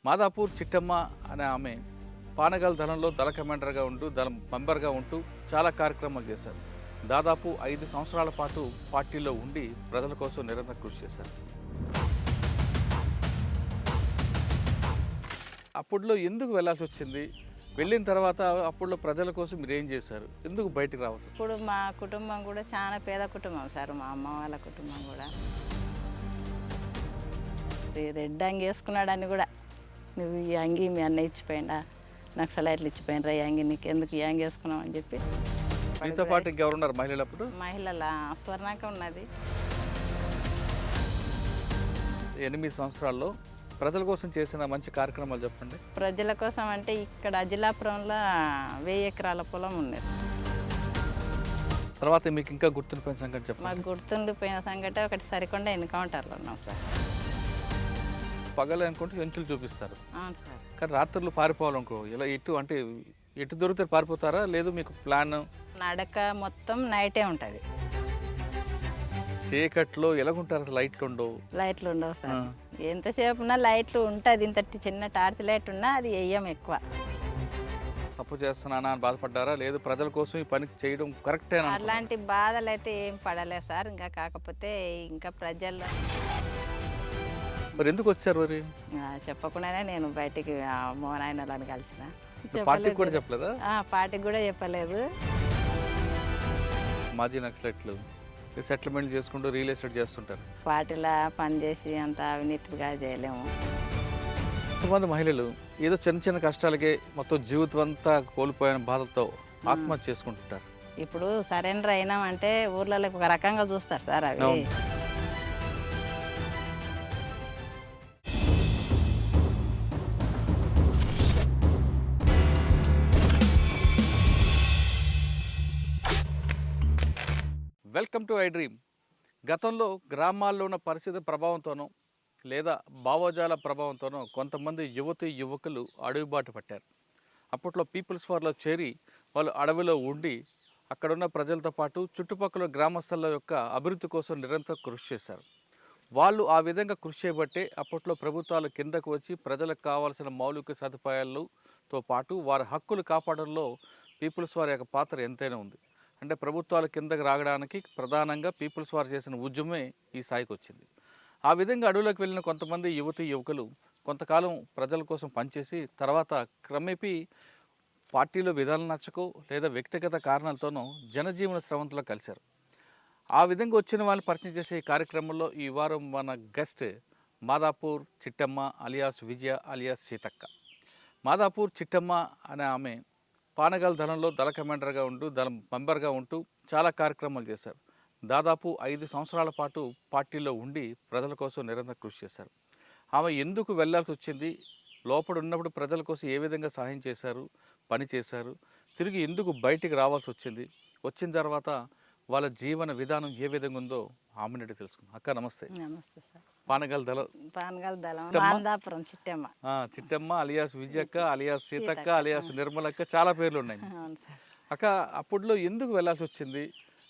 మాదాపూర్ చిట్టమ్మ అనే ఆమె పానగల్ దళంలో దళ కమాండర్గా ఉంటూ దళ మెంబర్గా ఉంటూ చాలా కార్యక్రమాలు చేశారు. దాదాపు 5 సంవత్సరాల పాటు పార్టీలో ఉండి ప్రజల కోసం నిరంతరం కృషి చేశారు. అప్పుడులో ఎందుకు వెళ్ళాల్సి వచ్చింది? వెళ్ళిన తర్వాత అప్పుడులో ప్రజల కోసం మీరు ఏం చేశారు? ఎందుకు బయటికి రావచ్చు? ఇప్పుడు మా కుటుంబం కూడా చాలా పేద కుటుంబం సార్. మా అమ్మ వాళ్ళ కుటుంబం కూడా రెడ్ అంగి వేసుకున్నాడని కూడా, నువ్వు ఈ అంగి మీ అన్న ఇచ్చిపోయిందా, నాకు సలైట్లు ఇచ్చిపోయినరా, ఈ అంగి నీకు ఎందుకు ఈ అంగి వేసుకున్నావు అని చెప్పి. మీతో పాటు ఇంకెవరున్నారు మహిళలు? అప్పుడు మహిళల స్వర్ణాక ఉన్నది. 8 సంవత్సరాల్లో ప్రజల కోసం చేసిన మంచి కార్యక్రమాలు చెప్పండి. ప్రజల కోసం అంటే ఇక్కడ అజిలాపురంలో 1000 ఎకరాల పొలం ఉంది. తర్వాత మీకు ఇంకా గుర్తుండిపోయిన సంగతి చెప్పండి. మాకు గుర్తుండిపోయిన సంగతి ఒకటి, సరికొండ ఎన్కౌంటర్లో ఉన్నాం సార్. పగలే అనుకుంటే ఎంచులు చూపిస్తారు, అవును సార్. కానీ రాత్రులు పారిపోవాలనుకో ఇలా ఎటు దొరికితే పారిపోతారా? లేదు మీకు ప్లాన్? నడక మొత్తం నైటే ఉంటుంది. చీకట్లో ఎలాగుంటారు? అసలు లైట్లు ఉండవు. లైట్లు ఉండవు సార్. ఎంతసేపు ఉన్నా లైట్లు ఉంటుంది. ఇంత చిన్న టార్చ్ లైట్ ఉన్నా అది వేయం ఎక్కువ. తప్పు చేస్తున్నానా అని బాధపడ్డారా? లేదు ప్రజల కోసం ఈ పని చేయడం కరెక్టేనా? అలాంటి బాధలు అయితే ఏం పడలేదు సార్. ఇంకా కాకపోతే ఇంకా ప్రజల్లో మరి ఎందుకు వచ్చారు? మరి చెప్పకుండానే నేను బయటికి మోనాయనలను కలిసిన. పార్టీకి కూడా చెప్పలేదా? పార్టీకి కూడా చెప్పలేదు. మాజీ నక్సలైట్లు సెటిల్మెంట్ చేసుకుంటూ రియల్ ఎస్టేట్ చేస్తుంటారు. పార్టీలో పనిచేసి అంత అవినీతిగా చేయలేము. కొంతమంది మహిళలు ఏదో చిన్న చిన్న కష్టాలకే మొత్తం జీవితం అంతా కోల్పోయిన బాధతో ఆత్మహత్య చేసుకుంటుంటారు. ఇప్పుడు సరెండర్ అయినామంటే ఊర్లలో ఒక రకంగా చూస్తారు సార్. అవి వెల్కమ్ టు ఐ డ్రీమ్. గతంలో గ్రామాల్లో ఉన్న పరిస్థితి ప్రభావంతోనో లేదా భావజాల ప్రభావంతోనో కొంతమంది యువకులు అడవిబాటు పట్టారు. అప్పట్లో పీపుల్స్ వార్లో చేరి వాళ్ళు అడవిలో ఉండి అక్కడున్న ప్రజలతో పాటు చుట్టుపక్కల గ్రామస్తుల యొక్క అభివృద్ధి కోసం నిరంతరం కృషి చేశారు. వాళ్ళు ఆ విధంగా కృషి చేయబట్టే అప్పట్లో ప్రభుత్వాలు కిందకు వచ్చి ప్రజలకు కావాల్సిన మౌలిక సదుపాయాలతో పాటు వారి హక్కులు కాపాడంలో పీపుల్స్ వార్ యొక్క పాత్ర ఎంతైనా ఉంది. అంటే ప్రభుత్వాల కిందకి రావడానికి ప్రధానంగా పీపుల్స్ వార్ చేసిన ఉద్యమే ఈ స్థాయికి వచ్చింది. ఆ విధంగా అడవులకు వెళ్ళిన కొంతమంది యువకులు కొంతకాలం ప్రజల కోసం పనిచేసి తర్వాత క్రమేపీ పార్టీలో విధానం నచ్చకో లేదా వ్యక్తిగత కారణాలతోనో జనజీవన స్రవంతిలో కలిశారు. ఆ విధంగా వచ్చిన వాళ్ళని పరిచయం చేసే ఈ కార్యక్రమంలో ఈ వారం మన గెస్ట్ మాదాపూర్ చిట్టమ్మ అలియాస్ విజయ అలియాస్ సీతక్క. మాదాపూర్ చిట్టమ్మ అనే ఆమె పానగల్ దళంలో దళ కమాండర్గా ఉంటూ దళ మెంబర్గా ఉంటూ చాలా కార్యక్రమాలు చేశారు. దాదాపు 5 సంవత్సరాల పాటు పార్టీలో ఉండి ప్రజల కోసం నిరంతరం కృషి చేశారు. ఆమె ఎందుకు వెళ్ళాల్సి వచ్చింది, లోపల ఉన్నప్పుడు ప్రజల కోసం ఏ విధంగా సహాయం చేశారు, పని చేశారు, తిరిగి ఎందుకు బయటికి రావాల్సి వచ్చింది, వచ్చిన తర్వాత వాళ్ళ జీవన విధానం ఏ విధంగా ఉందో ఆమె నుండి తెలుసుకుందాం. అక్క నమస్తే. నమస్తే సార్. పానగల్ దళం Mandapuram Chittamma. Chittamma alias Vijayakka alias Seethakka alias Nirmalakka, చాలా పేర్లు ఉన్నాయి. అక్క అప్పుడులో ఎందుకు వెళ్ళాల్సి వచ్చింది?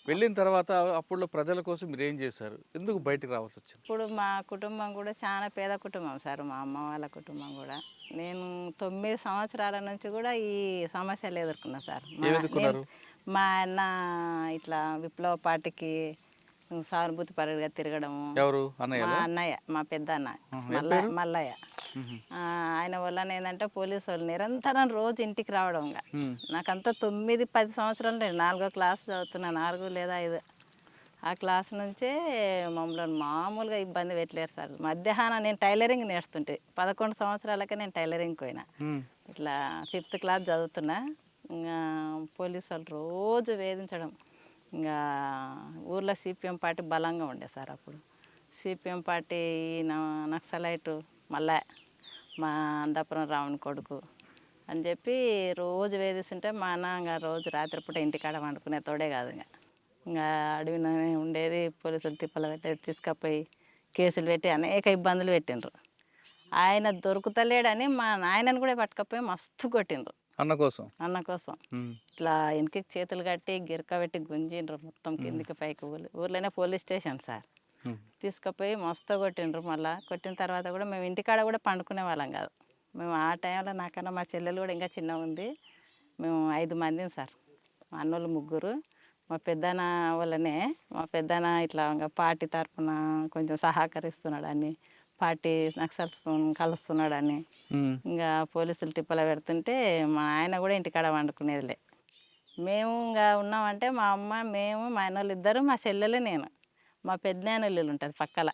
వెళ్ళిన తర్వాత అప్పుడులో ప్రజల కోసం మీరు ఏం చేశారు? ఎందుకు బయటికి రావాల్సి వచ్చింది? ఇప్పుడు మా కుటుంబం కూడా చాలా పేద కుటుంబం సార్. మా అమ్మ వాళ్ళ కుటుంబం కూడా. నేను 9 సంవత్సరాల నుంచి కూడా ఈ సమస్యలు ఎదుర్కొన్నా సార్. మా అన్న ఇట్లా విప్లవ పార్టీకి సానుభూతి పరుడుగా తిరగడము. ఎవరు? మా అన్నయ్య, మా పెద్ద అన్న మల్లయ్య. ఆయన వల్ల ఏంటంటే పోలీసు వాళ్ళు నిరంతరం రోజు ఇంటికి రావడం. నాకంతా 9-10 సంవత్సరాలు నేను 4వ క్లాస్ చదువుతున్నా, 4 లేదా 5. ఆ క్లాస్ నుంచే మమ్మల్ని మామూలుగా ఇబ్బంది పెట్టలేరు సార్. మధ్యాహ్నం నేను టైలరింగ్ నేర్చుతుంటే 11 సంవత్సరాలకే నేను టైలరింగ్ పోయినా. ఇట్లా 5th క్లాస్ చదువుతున్నా. ఇంకా పోలీసు వాళ్ళు రోజు వేధించడం. ఇంకా ఊర్లో సిపిఎం పార్టీ బలంగా ఉండే సార్. అప్పుడు సిపిఎం పార్టీ నక్సలైటు మళ్ళా మా అందాపురం రావణ్ కొడుకు అని చెప్పి రోజు వేధిస్తుంటే మా అన్న ఇంకా రోజు రాత్రిపూట ఇంటికాడ వండుకునే తోడే కాదు. ఇంకా అడవిలోనే ఉండేది. పోలీసులు తిప్పలు పెట్టేది, తీసుకుపోయి కేసులు పెట్టి అనేక ఇబ్బందులు పెట్టిండ్రు. ఆయన దొరుకుతలేడని మా నాయనని కూడా పట్టుకపోయి మస్తు కొట్టిండ్రు. అన్న కోసం ఇట్లా వెనక్కి చేతులు కట్టి గిరక పెట్టి గుంజిండ్రు మొత్తం కిందికి పైకి. ఊర్లోనే పోలీస్ స్టేషన్ సార్. తీసుకుపోయి మస్తు కొట్టిండ్రు. మళ్ళీ కొట్టిన తర్వాత కూడా మేము ఇంటికాడ కూడా పండుకునే వాళ్ళం కాదు. మేము ఆ టైంలో నాకన్నా మా చెల్లెలు కూడా ఇంకా చిన్నగా ఉంది. మేము 5 మందిని సార్. మా అన్నోళ్ళు 3, మా పెద్దనాన్న వల్లనే మా పెద్దనాన్న ఇట్లా ఇంకా పార్టీ తరఫున కొంచెం సహకరిస్తున్నాడని, పార్టీ నక్సల్స్ కలుస్తున్నాడని, ఇంకా పోలీసులు తిప్పలు పెడుతుంటే మా ఆయన కూడా ఇంటికాడ వండుకునేదిలే. మేము ఇంకా ఉన్నామంటే మా అమ్మ, మేము, మా అన్నోళ్ళు 2, మా చెల్లెలు, నేను. మా పెద్దనాన్న ఇల్లు ఉంటుంది పక్కల.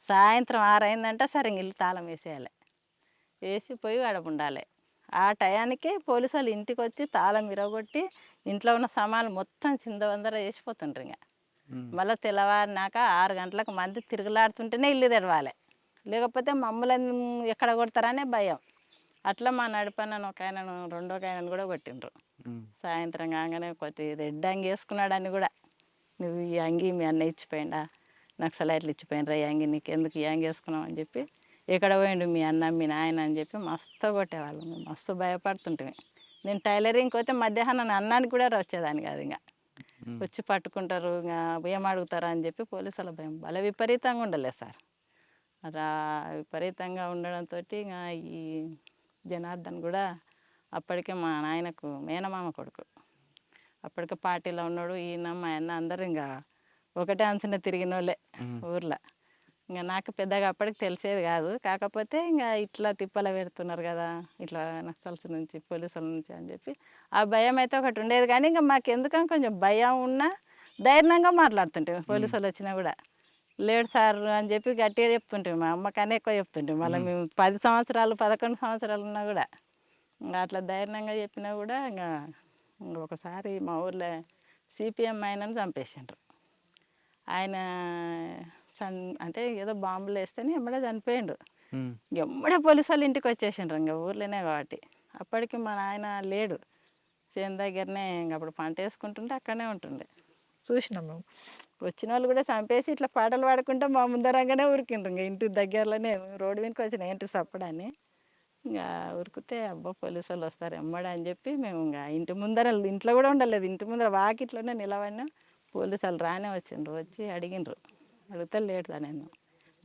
సాయంత్రం 6 అయిందంటే సరే ఇంక ఇల్లు తాళం వేసేయాలి. వేసి పోయి ఆడ ఉండాలి. ఆ టయానికే పోలీసు వాళ్ళు ఇంటికి వచ్చి తాళం విరగొట్టి ఇంట్లో ఉన్న సామాన్లు మొత్తం చిందవందర వేసిపోతుండ్రు. ఇంకా మళ్ళీ తెల్లవారినాక 6 గంటలకు మంది తిరుగులాడుతుంటేనే ఇల్లు తెరవాలి, లేకపోతే మమ్మల్ని ఎక్కడ కొడతారనే భయం. అట్లా మా నడిపన్నను ఒక ఆయనను, రెండో ఆయనను కూడా కొట్టిండ్రు. సాయంత్రం కాగానే కొద్ది రెడ్ అంగి వేసుకున్నాడని కూడా, నువ్వు ఈ అంగి మీ అన్న ఇచ్చిపోయిండా, నక్సలైట్లు ఇచ్చిపోయినరా ఈ అంగి, నీకు ఎందుకు ఈ అంగి వేసుకున్నావు అని చెప్పి, ఎక్కడ పోయిండు మీ అన్న మీ నాయన అని చెప్పి మస్తు కొట్టేవాళ్ళు. మేము మస్తు భయపడుతుంటే, నేను టైలరింగ్కి పోతే మధ్యాహ్నం అన్నానికి కూడా వచ్చేదాన్ని కాదు. ఇంకా వచ్చి పట్టుకుంటారు, ఇంకా ఏం అడుగుతారా అని చెప్పి పోలీసుల భయం భలే విపరీతంగా ఉండలేదు సార్. అలా విపరీతంగా ఉండడంతో ఇంకా ఈ జనార్దన్ కూడా అప్పటికే మా నాయనకు మేనమామ కొడుకు, అప్పటికే పార్టీలో ఉన్నాడు. ఈయన మా అన్న అందరూ ఇంకా ఒకటే అంచున తిరిగిన వాళ్ళే ఊర్లో. ఇంకా నాకు పెద్దగా అప్పటికి తెలిసేది కాదు. కాకపోతే ఇంకా ఇట్లా తిప్పల పెడుతున్నారు కదా, ఇట్లా నక్సల్స్ నుంచి పోలీసుల నుంచి అని చెప్పి ఆ భయం అయితే ఒకటి ఉండేది. కానీ ఇంకా మాకు ఎందుకని కొంచెం భయం ఉన్నా ధైర్యంగా మాట్లాడుతుంటే పోలీసు వాళ్ళు వచ్చినా కూడా, లేడు సార్ అని చెప్పి గట్టిగా చెప్తుంటే, మా అమ్మకనే ఎక్కువ చెప్తుంటే. మళ్ళీ మేము 10 సంవత్సరాలు 11 సంవత్సరాలు ఉన్నా కూడా ఇంకా అట్లా ధైర్యంగా చెప్పినా కూడా ఇంకా ఒకసారి మా ఊర్లో సిపిఎం ఆయనను చంపేసిండ్రు. ఆయన అంటే ఏదో బాంబులు వేస్తేనే ఎమ్మడే చనిపోయిండు. ఎమ్మడే పోలీసు వాళ్ళు ఇంటికి వచ్చేసిండ్రు, ఇంకా ఊర్లోనే కాబట్టి. అప్పటికి మా నాయన లేడు, చేను దగ్గరనే ఇంక అప్పుడు పంట వేసుకుంటుంటే అక్కడనే ఉంటుండే. చూసినాం మేము. వచ్చిన వాళ్ళు కూడా చంపేసి ఇట్లా పాటలు పాడుకుంటే మా ముందరంగానే ఉరికిండ్రు. ఇంకా ఇంటి దగ్గరలోనే రోడ్డు మీదకి వచ్చిన ఏంటి సప్పుడని ఇంకా ఉరికితే, అబ్బా పోలీసు వాళ్ళు వస్తారు ఎమ్మడ అని చెప్పి మేము ఇంకా ఇంటి ముందర, ఇంట్లో కూడా ఉండలేదు, ఇంటి ముందర వాకిట్లోనే నిలబడినా. పోలీసు వాళ్ళు రానే వచ్చిండ్రు, వచ్చి అడిగిండ్రు. అడిగితే లేడు సార్, నేను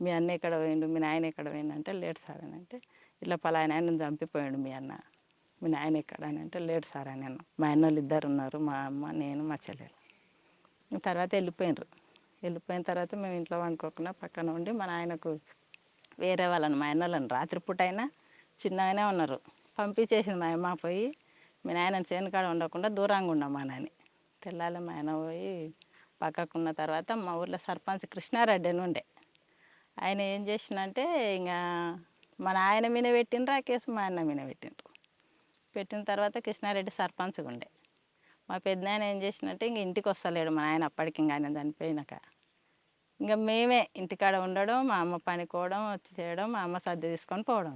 మీ అన్న ఎక్కడ పోయిండు, మీ నాయన ఎక్కడ పోయిండు అంటే, లేడు సార్ అని అంటే, ఇట్లా పలానా ఆయన చంపిపోయాడు మీ అన్న, మీ నాయన ఎక్కడ అని అంటే, లేడు సార్ అని నేను. మా అన్న వాళ్ళు 2 ఉన్నారు, మా అమ్మ నేను మా చెల్లెలు. తర్వాత వెళ్ళిపోయినరు. వెళ్ళిపోయిన తర్వాత మేము ఇంట్లో వండుకోకుండా పక్కన ఉండి మా నాయనకు వేరే వాళ్ళని, మా అన్న వాళ్ళని రాత్రిపూట అయినా చిన్నగానే ఉన్నారు పంపించేసింది మా అమ్మ. పోయి మీ నాయన చేనుకాడ ఉండకుండా దూరంగా ఉండమా నాని. తెల్లాలి మా ఆయన పోయి పక్కకున్న తర్వాత మా ఊర్లో సర్పంచ్ కృష్ణారెడ్డి అని ఉండే. ఆయన ఏం చేసిందంటే ఇంకా మన ఆయన మీద పెట్టిండ్రు ఆ కేసు, మా అన్న మీద పెట్టిండ్రు. పెట్టిన తర్వాత కృష్ణారెడ్డి సర్పంచ్గా ఉండే. మా పెద్దనాయన ఏం చేసినట్టే ఇంక ఇంటికి వస్తలేడు మా ఆయన అప్పటికి, ఇంకా ఆయన చనిపోయినాక. ఇంకా మేమే ఇంటికాడ ఉండడం, మా అమ్మ పనికోవడం, వచ్చి చేయడం, మా అమ్మ సర్ది తీసుకొని పోవడం.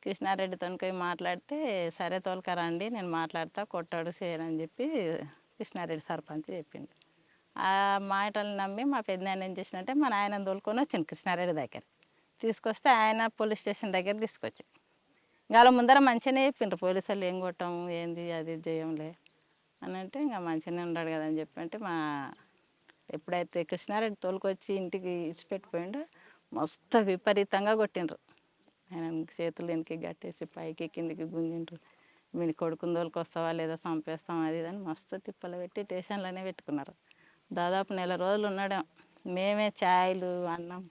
కృష్ణారెడ్డితో పోయి మాట్లాడితే, సరే తోలుకరండి నేను మాట్లాడతా, కొట్టాడు చేయనని చెప్పి కృష్ణారెడ్డి సర్పంచ్ చెప్పిండు. ఆ మాటలు నమ్మి మా పెద్దనాయన ఏం చేసినట్టే మా నాయనని తోలుకొని వచ్చింది కృష్ణారెడ్డి దగ్గర. తీసుకొస్తే ఆయన పోలీస్ స్టేషన్ దగ్గర తీసుకొచ్చి, ఇంకా వాళ్ళ ముందర మంచిగానే చెప్పిండ్రు పోలీసు వాళ్ళు, ఏం కొట్టాము ఏంది అది చేయంలే అని అంటే, ఇంకా మంచిగానే ఉన్నాడు కదా అని చెప్పి అంటే, మా ఎప్పుడైతే కృష్ణారెడ్డి తోలుకొచ్చి ఇంటికి ఇచ్చిపెట్టిపోయిండో మస్తు విపరీతంగా కొట్టిండ్రు. ఆయన చేతులు వెనక్కి కట్టేసి పైకి కిందికి గుంజిండ్రు. మీ కొడుకుని తోలుకొస్తావా లేదా చంపేస్తాం అది ఇది అని మస్తు తిప్పలు పెట్టి స్టేషన్లోనే పెట్టుకున్నారు. దాదాపు 1 నెల రోజులు ఉన్నాడు. మేమే ఛాయలు అన్నం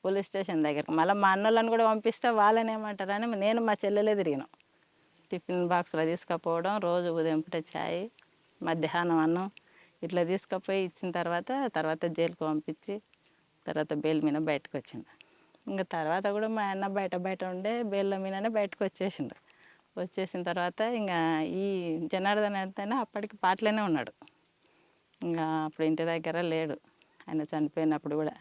పోలీస్ స్టేషన్ దగ్గరకు, మళ్ళీ మా అన్నోళ్ళని కూడా పంపిస్తే వాళ్ళని ఏమంటారని నేను మా చెల్లెలే తిరిగినాం. టిఫిన్ బాక్స్లో తీసుకుపోవడం, రోజు ఉదయం పూట ఛాయ్, మధ్యాహ్నం అన్నం ఇట్లా తీసుకుపోయి ఇచ్చిన తర్వాత జైలుకు పంపించి, తర్వాత బెయిల్ మీద బయటకు వచ్చిండు. ఇంకా తర్వాత కూడా మా అన్న బయట ఉండే బెయిల్ మీదనే బయటకు వచ్చేసిండు. వచ్చేసిన తర్వాత ఇంకా ఈ జనార్దన్ అయితేనే అప్పటికి పాటలోనే ఉన్నాడు. ఇంకా అప్పుడు ఇంటి దగ్గర లేడు ఆయన చనిపోయినప్పుడు కూడా.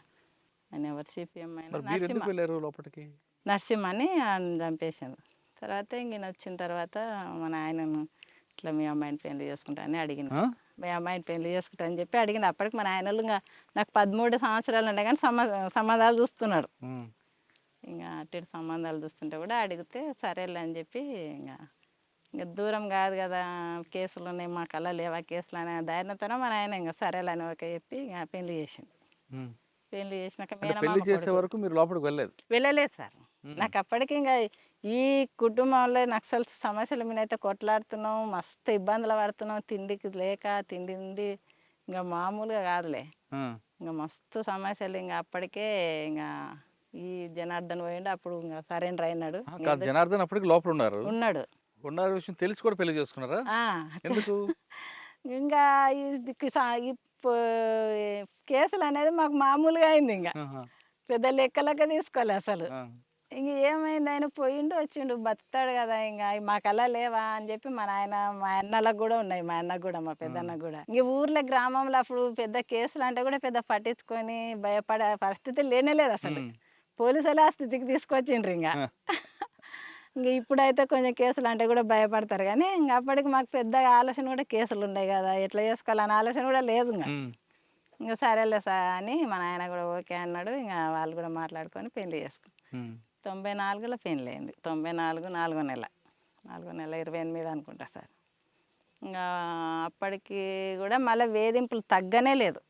ఆయన ఎవరు సిపిఎం అయినా మీరు ఎందుకు వెళ్ళారు లోపలికి? నరసింహ అని ఆయన చంపేసిండు. తర్వాత ఇంక ఈయన వచ్చిన తర్వాత మా నాయనను ఇట్లా మీ అమ్మాయిని పెళ్లి చేసుకుంటా అని అడిగిన. మీ అమ్మాయిని పెళ్లి చేసుకుంటా అని చెప్పి అడిగిన. అప్పటికి మా నాయన వాళ్ళు ఇంకా నాకు 13 సంవత్సరాలు ఉండే కానీ సంబంధాలు చూస్తున్నాడు. ఇంకా అట్టి సంబంధాలు చూస్తుంటే కూడా అడిగితే సరేలే అని చెప్పి ఇంకా దూరం కాదు కదా, కేసులు ఉన్నాయి మా కళ్ళ లేవా కేసులు అనే ధైర్యంతోనే మా నాయన ఇంకా సరేలే అని ఒక చెప్పి ఇంకా పెళ్లి చేసిండు. పెళ్లి చేసినాక పెళ్లి చేసే వరకు మీరు లోపలికి వెళ్ళలేదు? వెళ్ళలేదు సార్. నాకు అప్పటికి ఇంకా ఈ కుటుంబంలో నక్సల్ సమస్యల మీద అయితే కొట్లాడుతున్నాం, మస్తు ఇబ్బందులు పడుతున్నాం, తిండికి లేక తిండి ఉండి ఇంకా మామూలుగా కాదులే. ఆ, ఇంకా మస్తు సమస్యలు ఇంకా అప్పటికే ఇంకా ఈ జనార్దన్ పోయిండు, అప్పుడు ఇంకా సరెండర్ అయినాడు. కాదు జనార్దన్ అప్పటికి లోపల ఉన్నారు. ఉన్నాడు. ఉన్న విషయం తెలిసి కూడా పెళ్లి చేసుకున్నారా? ఆ, ఎందుకు? ఇంకా ఈ దిక్కు ఈ ప- కేసులు అనేది మాకు మామూలుగా అయింది. ఇంకా ఆహా, పెద్ద లెక్కలెక్క తీసుకోలే అసలు. ఆ, ఇంక ఏమైంది, ఆయన పోయిండు వచ్చిండు, బతాడు కదా, ఇంకా మాకల్లా లేవా అని చెప్పి మా నాయన, మా అన్నలకు కూడా ఉన్నాయి, మా అన్నకు కూడా, మా పెద్దన్నకు కూడా. ఇంక ఊర్లో గ్రామంలో అప్పుడు పెద్ద కేసులు అంటే కూడా పెద్ద పట్టించుకొని భయపడే పరిస్థితి లేనే లేదు అసలు. ఉమ్, పోలీసులు ఆ స్థితికి తీసుకొచ్చిండ్రు ఇంకా. ఆ, ఇంక ఇప్పుడైతే కొంచెం కేసులు అంటే కూడా భయపడతారు, కానీ ఇంక అప్పటికి మాకు పెద్దగా ఆలోచన కూడా కేసులు ఉన్నాయి కదా, ఎట్లా చేసుకోవాలనే ఆలోచన కూడా లేదు. ఇంకా ఉమ్, ఇంకా సరేలే సార్ అని మా నాయన కూడా ఓకే అన్నాడు. ఇంకా వాళ్ళు కూడా మాట్లాడుకొని పెళ్లి చేసుకున్నాం. ఉమ్, 94లో పెళ్ళి అయింది. 94 4వ నెల, 28 అనుకుంటా సార్. ఇంకా అప్పటికి కూడా మళ్ళీ వేధింపులు తగ్గనే లేదు.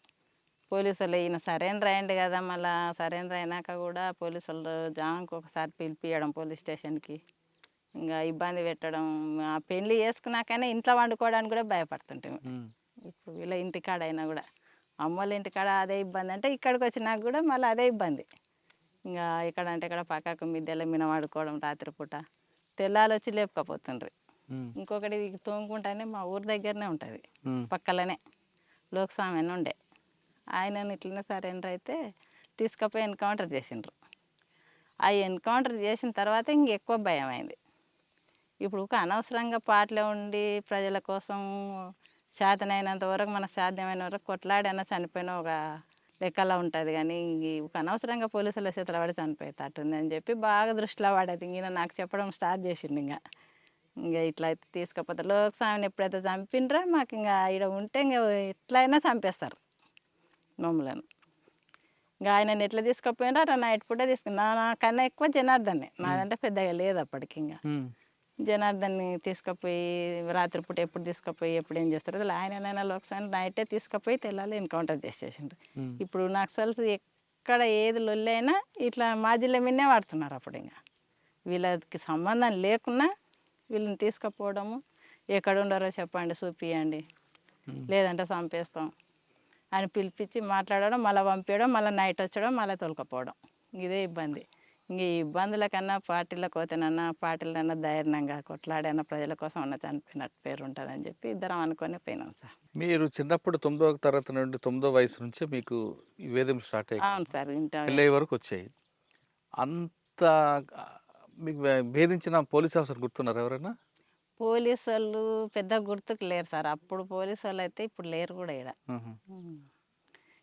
పోలీసులు ఈయన సరెండర్ అయ్యిండు కదా, మళ్ళీ సరెండర్ అయినాక కూడా పోలీసులు జాంకి ఒకసారి పిలిపియడం పోలీస్ స్టేషన్కి, ఇంకా ఇబ్బంది పెట్టడం. ఆ పెళ్ళి చేసుకున్నాకనే ఇంట్లో వండుకోవడానికి కూడా భయపడుతుంటాం. ఉమ్, ఇప్పుడు వీళ్ళ ఇంటికాడ అయినా కూడా, అమ్మోళ్ళ ఇంటికాడ అదే ఇబ్బంది అంటే ఇక్కడికి వచ్చినాక కూడా మళ్ళీ అదే ఇబ్బంది. ఇంకా ఇక్కడ అంటే ఇక్కడ పక్కకు మిద్దెల మీద పడుకోవడం రాత్రిపూట, తెల్లాలు వచ్చి లేపుకపోతుండ్రి. ఉమ్, ఇంకొకటి ఇది తోముకుంటానే మా ఊరి దగ్గరనే ఉంటుంది, ఉమ్, పక్కలనే లోక్స్వామి అని ఉండే. ఆయనను ఇట్లనే సరెండర్ అయితే తీసుకుపోయి ఎన్కౌంటర్ చేసిండ్రు. ఆ ఎన్కౌంటర్ చేసిన తర్వాత ఇంకెక్కువ భయం అయింది. ఇప్పుడు అనవసరంగా పాటలో ఉండి ప్రజల కోసం చేతనైనంత వరకు, మనకు సాధ్యమైన వరకు కొట్లాడైనా చనిపోయిన ఒక లెక్కలా ఉంటుంది. కానీ అనవసరంగా పోలీసుల చేతులు పడి చనిపోయేటట్టుంది అని చెప్పి బాగా దృష్టిలో పడేది. ఈయన నాకు చెప్పడం స్టార్ట్ చేసిండు. ఇంకా ఇట్లా అయితే తీసుకపోతే లోక్స్వామిని ఎప్పుడైతే చంపిండ్రో మాకు ఇంకా ఇక్కడ ఉంటే ఇంకా ఎట్లయినా చంపేస్తారు మమ్మలను. ఇంకా ఆయనని ఎట్లా తీసుకుపోయినా అట్లా నైట్ పూట తీసుకున్నా. నాకన్నా ఎక్కువ జనార్దన్నే, నాదంటే పెద్దగా లేదు అప్పటికి. ఇంకా ఉమ్, జనార్దన్ని తీసుకుపోయి రాత్రిపూట ఎప్పుడు తీసుకుపోయి ఎప్పుడు ఏం చేస్తారు అసలు, ఆయననైనా లోక్స్వామిని నైటే తీసుకుపోయి తెల్లాలి ఎన్కౌంటర్ చేసేసిండ్రు. ఉమ్, ఇప్పుడు నక్సల్స్ ఎక్కడ ఏది లొల్లైనా ఇట్లా మా జిల్లా మీదనే వాడుతున్నారు. అప్పుడు ఇంకా వీళ్ళకి సంబంధం లేకున్నా వీళ్ళని తీసుకుపోవడము, ఎక్కడ ఉండారో చెప్పండి చూపియండి, ఉమ్. లేదంటే చంపేస్తాం అని పిలిపించి మాట్లాడడం, మళ్ళీ పంపించడం, మళ్ళీ నైట్ వచ్చడం, మళ్ళీ తోలుకపోవడం. ఇదే ఇబ్బంది. ఇంక ఈ ఇబ్బందుల కన్నా పార్టీలకు పోతేనన్నా, పార్టీలన్నా ధైర్యంగా కొట్లాడైనా ప్రజల కోసం అన్న చనిపోయినట్టు పేరు ఉంటుందని చెప్పి ఇద్దరం అనుకొని పోయినాం సార్. మీరు చిన్నప్పుడు 9వ తరగతి నుండి 9వ వయసు నుంచి మీకు ఈ వేధింపులు స్టార్ట్ అయ్యాయి, అవును సార్. పెళ్ళయ్యే వరకు వచ్చాయి. అంత ఆ, మీకు భేదించిన పోలీస్ ఆఫీసర్ గుర్తున్నారు ఎవరైనా? పోలీసు వాళ్ళు పెద్ద గుర్తుకు లేరు సార్. అప్పుడు పోలీసు వాళ్ళు అయితే ఇప్పుడు లేరు కూడా ఇక్కడ. ఆహా.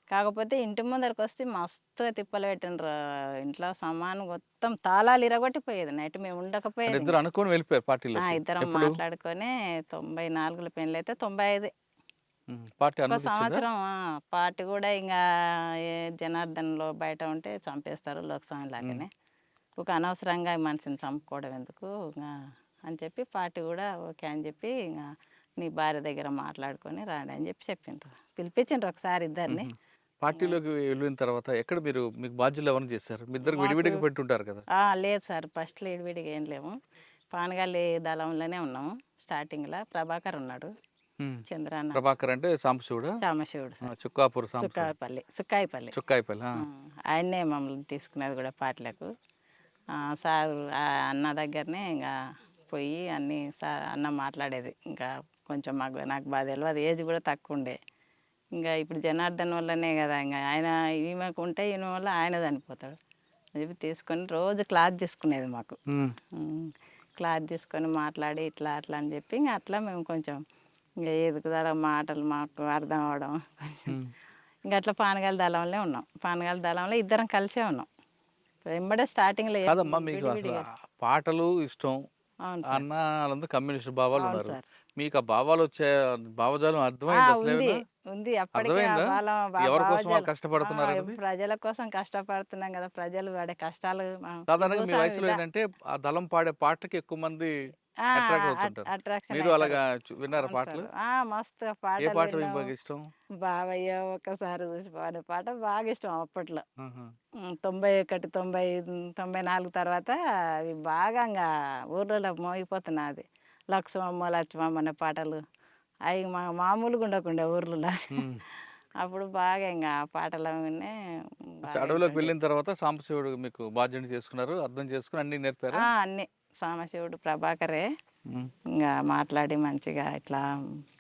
కాకపోతే ఇంటి ముందరికి వస్తే మస్తుగా తిప్పలు పెట్టిండ్రు. ఇంట్లో సామాను మొత్తం తాళాలు ఇరగొట్టిపోయేది. నైట్ మేము అంటే ఉండకపోయేది. ఇద్దరు అనుకొని వెళ్ళిపోయారు పార్టీలోకి ఇద్దరం ఎప్పుడు? మాట్లాడుకొని 94లో పెళ్ళి అయితే 95 పార్టీ ఒక అనుమతి ఇచ్చిందా? సంవత్సరం. పార్టీ కూడా ఇంకా జనార్దన్లో బయట ఉంటే చంపేస్తారు లోక్స్వామి లాగానే. ఒక అనవసరంగా ఈ మనిషిని చంపుకోవడం ఎందుకు ఇంకా అని చెప్పి పార్టీ కూడా ఓకే అని చెప్పి ఇంకా నీ భార్య దగ్గర మాట్లాడుకొని రాండి అని చెప్పి చెప్పిండ్రు. పిలిపించిండ్రు ఒకసారి ఇద్దరిని. పార్టీలోకి వెళ్ళిన తర్వాత ఎక్కడ మీరు మీకు బాధ్యులు ఎవరిని చేశారు? మీ ఇద్దరికి మాకు విడివిడిగా పెట్టుంటారు కదా? లేదు సార్, ఫస్ట్లో ఇడివిడిగా ఏం లేము. పానగాలి దళంలోనే ఉన్నాము. స్టార్టింగ్లో ప్రభాకర్ ఉన్నాడు, ఉమ్. చంద్రాన్న, ప్రభాకర్ అంటే సాంబశివుడా? సామశివుడు సార్, చుక్కాపూర్ సాంబశివుడు. సుక్కాయిపల్లి. చుక్కాయిపల్లి. ఆయన్నే మమ్మల్ని తీసుకునేది కూడా పార్టీలకు. సార్ ఆ అన్న దగ్గరనే ఇంకా పోయి అన్నీ సార్ అన్న మాట్లాడేది. ఇంకా కొంచెం నాకు బాగా తెలియదు, ఏజ్ కూడా తక్కువ ఉండే. ఇంకా ఇప్పుడు జనార్దన్ వల్లనే కదా, ఇంకా ఆయన ఈమెకు ఉంటే ఈయన వల్ల ఆయన చనిపోతాడు అని చెప్పి తీసుకొని రోజు క్లాత్ తీసుకునేది మాకు. క్లాత్ తీసుకొని మాట్లాడి ఇట్లా అట్లా అని చెప్పి ఇంకా అట్లా మేము కొంచెం ఇంకా ఎదుగుదల మాటలు మాకు అర్థం అవడం కొంచెం. ఇంకా అట్లా పానగాల దళంలో ఉన్నాం. పానగాల దళంలో ఇద్దరం కలిసే ఉన్నాం. వెంబడే స్టార్టింగ్లో కాదమ్మా, మీకు అసలు ఆ పాటలు ఇష్టం, అవును సార్. అన్న వాళ్ళందరూ కమ్యూనిస్ట్ భావాలు అవును ఉన్నారు. సార్. మీకు ఆ భావాలు వచ్చే భావజాలం అర్థమైంది అసలు ఉంది, ఏమైనా? ఉంది. అప్పటికే అర్థమైందా ఎవరి కోసం వాళ్ళు భావజాలం కష్టపడుతున్నారు అనేది? ప్రజల కోసం కష్టపడుతున్నాం కదా, ప్రజలు పడే కష్టాలు సాధారణంగా మీ భూస్వామి వయసులో ఏంటంటే ఆ దళం పాడే పాటకి ఎక్కువ మంది అట్రాక్ట్ అవుతుంటారు. అట్రాక్షన్ మీరు అవుతారు. అలాగా విన్నారా అవును పాటలు? సార్. మస్తుగా ఏ పాటలు పాటలు మీకు విన్నాము. బాగా ఇష్టం? బావయ్య ఒక్కసారి చూసి పాడే పాట బాగా ఇష్టం అప్పట్లో. ఆహా! 91, 90, 94 తర్వాత అవి బాగా ఇంగా ఊర్లలో మోగిపోతున్నది. లక్ష్మమ్మ లక్ష్మమ్మ అనే పాటలు అవి మామూలుగా ఉండకుండే ఊర్లలో. హ్మ్. అప్పుడు బాగా ఇంగా పాటలు వినే బాగా అడవిలోకి వింటుండే. వెళ్ళిన తర్వాత సాంబశివుడు మీకు బాధ్యత చేసుకున్నారు. అర్థం చేసుకొని అన్నీ నేర్పారా? అన్నీ సాంబశివుడు ప్రభాకరే హ్మ్. ఇంగా మాట్లాడి మంచిగా ఇట్లా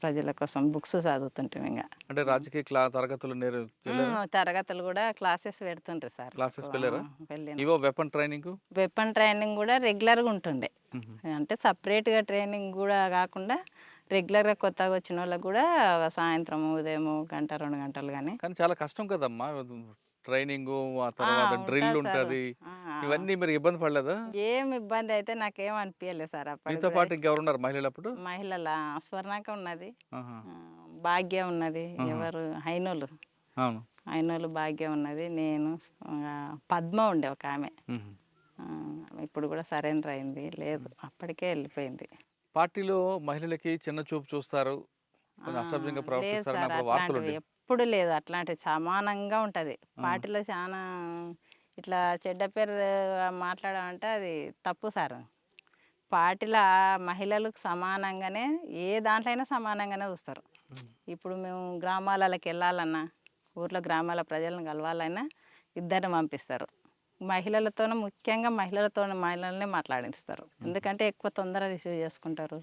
ప్రజల కోసం బుక్స్ చదువుతుంటిమి ఇంగ. అంటే రాజకీయ తరగతులు వెళ్ళారా? తరగతులు గూడా క్లాసెస్ పెడుతుండ్రు సార్. క్లాసెస్ వెళ్ళారా? వెళ్ళిన. ఇవో వెపన్ ట్రైనింగు? వెపన్ ట్రైనింగ్ గూడా రెగ్యులర్‌గా ఉంటుండే. హుహు. అంటే సెపరేట్‌గా ట్రైనింగ్ గూడా గాకుండా రెగ్యులర్‌గా కొత్తగా వచ్చినోళ్ళకి గూడా సాయంత్రం, ఉదయం గంట, 2 గంటలు గాని కానీ చాలా కష్టం కదమ్మా! ట్రైనింగు, ఆ ఆ! తర్వాత డ్రిల్ ఉంటాది సారు. ఉంటది. ఆ! ఇవన్నీ మీరు ఇబ్బంది పడలేదా? ఏం ఇబ్బంది అయితే నాకేం అనిపియలేదు సార్ అప్పటికి మీతో గూడా. పాటు ఇంకెవరున్నారు మహిళలప్పుడు? మహిళలా స్వర్ణాక ఉన్నది. ఆహా! భాగ్య ఉన్నది. ఆహా! ఎవరు హైనోలు. అవును. హైనోలు భాగ్య ఉన్నది. నేను పద్మ ఉండే ఒకామె. హుహు. ఇప్పుడు గూడా సరెండర్ అయింది. లేదు అప్పటికే ఎళ్ళిపోయింది. పార్టీలో మహిళలకి చిన్న చూపు చూస్తారు. ఆ! కొంచెం అసభ్యంగా లేదు ప్రవర్తిస్తారని సార్ అప్పుడు అట్లాంటివి వార్తలుండేవి. ఎప్పుడు లేదు. అట్లాంటివి సమానంగా ఉంటది. ఆ! పార్టీలో చానా ఇట్లా చెడ్డ పేరు మాట్లాడమంటే అది తప్పు సార్. పార్టీలో మహిళలకు సమానంగానే ఏ దాంట్లో అయినా సమానంగానే చూస్తారు. హ్మ్. ఇప్పుడు మేము గ్రామాలకెళ్ళాలన్నా, ఊర్లో గ్రామాల ప్రజలను కలవాలన్నా ఇద్దరిని పంపిస్తారు. మహిళలతోనే ముఖ్యంగా మహిళలనే మాట్లాడిస్తారు. హుహు. ఎందుకంటే ఎక్కువ తొందరగా రిసీవ్ చేసుకుంటారు.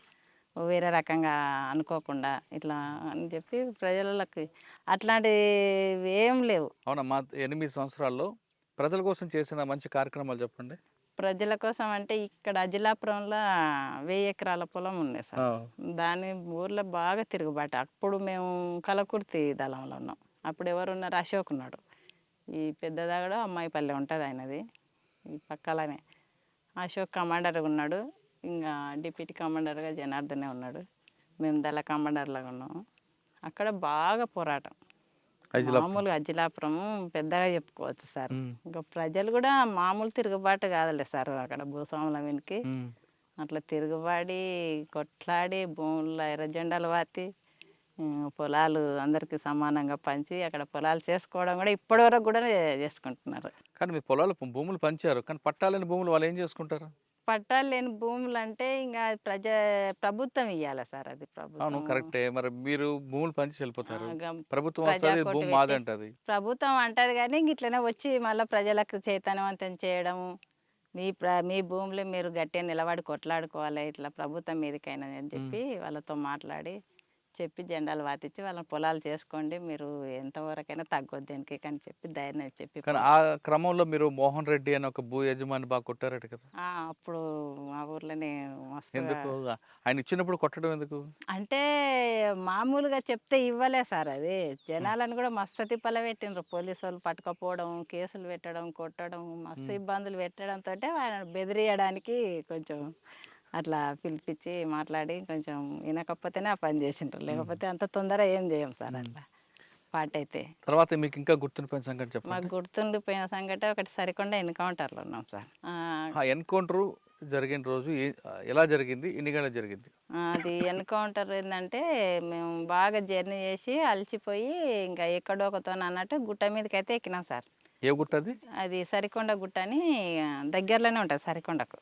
వేరే రకంగా అనుకోకుండా ఇట్లా అని చెప్పి ప్రజలకి అట్లాంటివి ఏం లేవు. అవునమ్మా. 8 సంవత్సరాల్లో ప్రజల కోసం చేసిన మంచి కార్యక్రమాలు చెప్పండి. ప్రజల కోసం అంటే ఇక్కడ అజిలాపురంలో 1000 ఎకరాల పొలం ఉంది ఆ! సార్. దాని ఊర్లో బాగా తిరుగుబాటు. అప్పుడు మేము కలకుర్తి దళంలో ఉన్నాం. అప్పుడు ఎవరున్నారు? అశోక్ ఉన్నాడు. ఈ పెద్దదాగడ అమ్మాయిపల్లె ఉంటది ఆయనది. ఈ పక్కలనే. అశోక్ కమాండర్‌గా ఉన్నాడు. ఇంగా డిప్యూటీ కమాండర్‌గా జనార్దనే ఉన్నాడు. మేము దళ కమాండర్‌లాగా ఉన్నాము. అక్కడ బాగా పోరాటం. ఐజిలాపురం. మామూలుగా అజ్జిలాపురం పెద్దగా చెప్పుకోవచ్చు సార్. హ్మ్. ఇంకా ప్రజలు గూడా మామూలు తిరుగుబాటు కాదులే సార్ అక్కడ భూస్వాముల మీదకి. హ్మ్. అట్లా తిరుగుబాడి, కొట్లాడి, భూముల్లో ఎర్ర జెండాలు పాతి, పొలాలు అందరికీ సమానంగా పంచి, అక్కడ పొలాలు చేసుకోవడం గూడా ఇప్పటి వరకు గూడా చేసుకుంటున్నారు. కానీ మీ పొలాలు భూములు పంచారు. కానీ పట్టాలేని భూములు వాళ్ళేం చేసుకుంటారు? పట్టాలు లేని భూములంటే ఇంగా ప్రభుత్వం ఇయ్యాల సార్ అది అవును. ప్రభుత్వం. కరెక్టే. మరి మీరు భూములు పంచేసి వెళ్ళిపోతారు. ఆహ్, గం ప్రభుత్వం వస్తది ప్రజాకోటి భూమి పెట్టి మాదంటది. ప్రభుత్వం అంటది గానీ గిట్లనే వచ్చి మళ్ళా ప్రజలకు చైతన్యవంతం చేయడము. మీ భూములు మీరు గట్టిగా నిలబడి కొట్లాడుకోవాలి. ఇట్లా ప్రభుత్వం మీదికైనా అని హ్మ్. చెప్పి వాళ్ళతో మాట్లాడి, చెప్పి జెండాలు పాతిచ్చి వాళ్ళ పొలాలు చేసుకోండి. మీరు ఎంతవరకైనా తగ్గొద్దు దీనికి అని చెప్పి ధైర్యం చెప్పి కానీ ఆ క్రమంలో మీరు మోహన్ రెడ్డి అనే ఒక భూ యజమాని బాగా కొట్టారట కదా! అప్పుడు మా ఊర్లోనే మస్తుగా ఎందుకు? ఆయన ఇచ్చినప్పుడు కొట్టడం ఎందుకు? అంటే మామూలుగా చెప్తే ఇవ్వలే సార్ అది. జనాలను గూడా మస్తు తిప్పల పెట్టిండ్రు. పోలీసోళ్ళు పట్టుకపోవడం, కేసులు పెట్టడం, కొట్టడం, మస్తు హ్మ్. ఇబ్బందులు పెట్టడంతోటే ఆయన బెదిరియడానికి కొంచెం అట్లా పిలిపిచ్చి మాట్లాడి కొంచెం ఇనకపోతేనే ఆ పని జేసిండ్రు. హ్మ్. లేకపోతే అంత తొందర ఏం జేయం సార్ హ్మ్. అట్లా పాటయితే. తర్వాత మీకు ఇంకా గుర్తుండిపోయిన సంగతి మాకు చెప్పండి. గుర్తుండిపోయిన సంఘటన ఒకటి సరికొండ ఎన్‌కౌంటర్‌లో ఉన్నాం సార్. ఆ ఎన్‌కౌంటరు జరిగిన రోజు ఎలా జరిగింది? ఎన్ని గంటలకు జరిగింది? అది ఎన్‌కౌంటర్ ఏందంటే, మేము బాగా జర్నీ చేసి అలసిపోయి ఇంకా ఎక్కడో ఒకతోనన్నట్టు గుట్ట మీదకైతే ఎక్కినాం సార్. ఏ గుట్టది? అది సరికొండ గుట్ట అని దగ్గరలోనే ఉంటది సరికొండకు.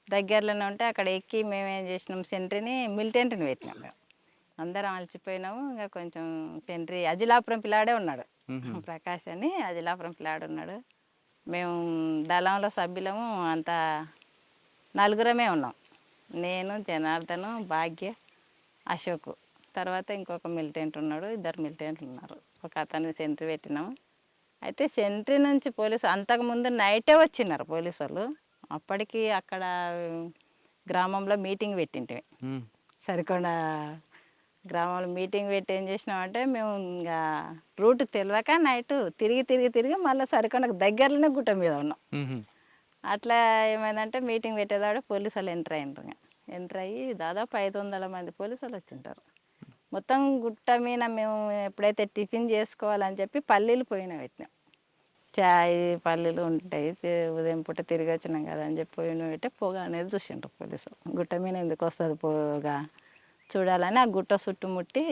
దగ్గరలోనే ఉంటే అక్కడ ఎక్కి మేమేం చేసినాం సెంట్రీని మిలిటెంట్‌ని పెట్టినాం మేము. అందరం అలసిపోయినాము. ఇంక కొంచెం సెంట్రీ అజిలాపురం పిల్లాడే ఉన్నాడు. హుహు. ప్రకాష్ అని అజిలాపురం పిల్లాడున్నాడు. మేము దళంలో సభ్యులము అంతా నలుగురమే ఉన్నాం. నేను, జనార్దను, భాగ్య, అశోకు. తర్వాత ఇంకొక మిలిటెంట్ ఉన్నాడు. ఇద్దరు మిలిటెంట్లు ఉన్నారు. ఒక అతన్ని సెంట్రీ పెట్టినాము. అయితే సెంట్రీ నుంచి పోలీసు అంతకుముందు నైటే వచ్చినారు పోలీసోళ్ళు. అప్పటికి అక్కడ గ్రామంలో మీటింగ్ పెట్టింటిమి. హ్మ్. సరికొండ గ్రామంలో మీటింగ్ పెట్టి ఏం చేసినామంటే మేము ఇంగా రూట్ తెలవక నైటు తిరిగి మళ్ళీ సరికొండకు దగ్గరలోనే గుట్ట మీద ఉన్నాం. హుహు. అట్లా ఏమైందంటే మీటింగ్ పెట్టేదాడు పోలీసోళ్ళు ఎంటర్ అయ్యిండ్రు ఇంగ. ఎంటర్ అయ్యి దాదాపు 500 మంది పోలీసోళ్ళు వచ్చింటారు. మొత్తం గుట్ట మీద మేము ఎప్పుడైతే టిఫిన్ చేసుకోవాలని చెప్పి పల్లీలు పొయ్యిన పెట్టినాం. చాయ్ పల్లీలు ఉంటాయి ఉదయం పూట తిరిగి వచ్చినాం కదా అని చెప్పి పోయిన పెట్టి పొగ అనేది చూసిండ్రు పోలీసు. గుట్ట మీద ఎందుకు వస్తుంది పొగ చూడాలని ఆ గుట్ట చుట్టుముట్టి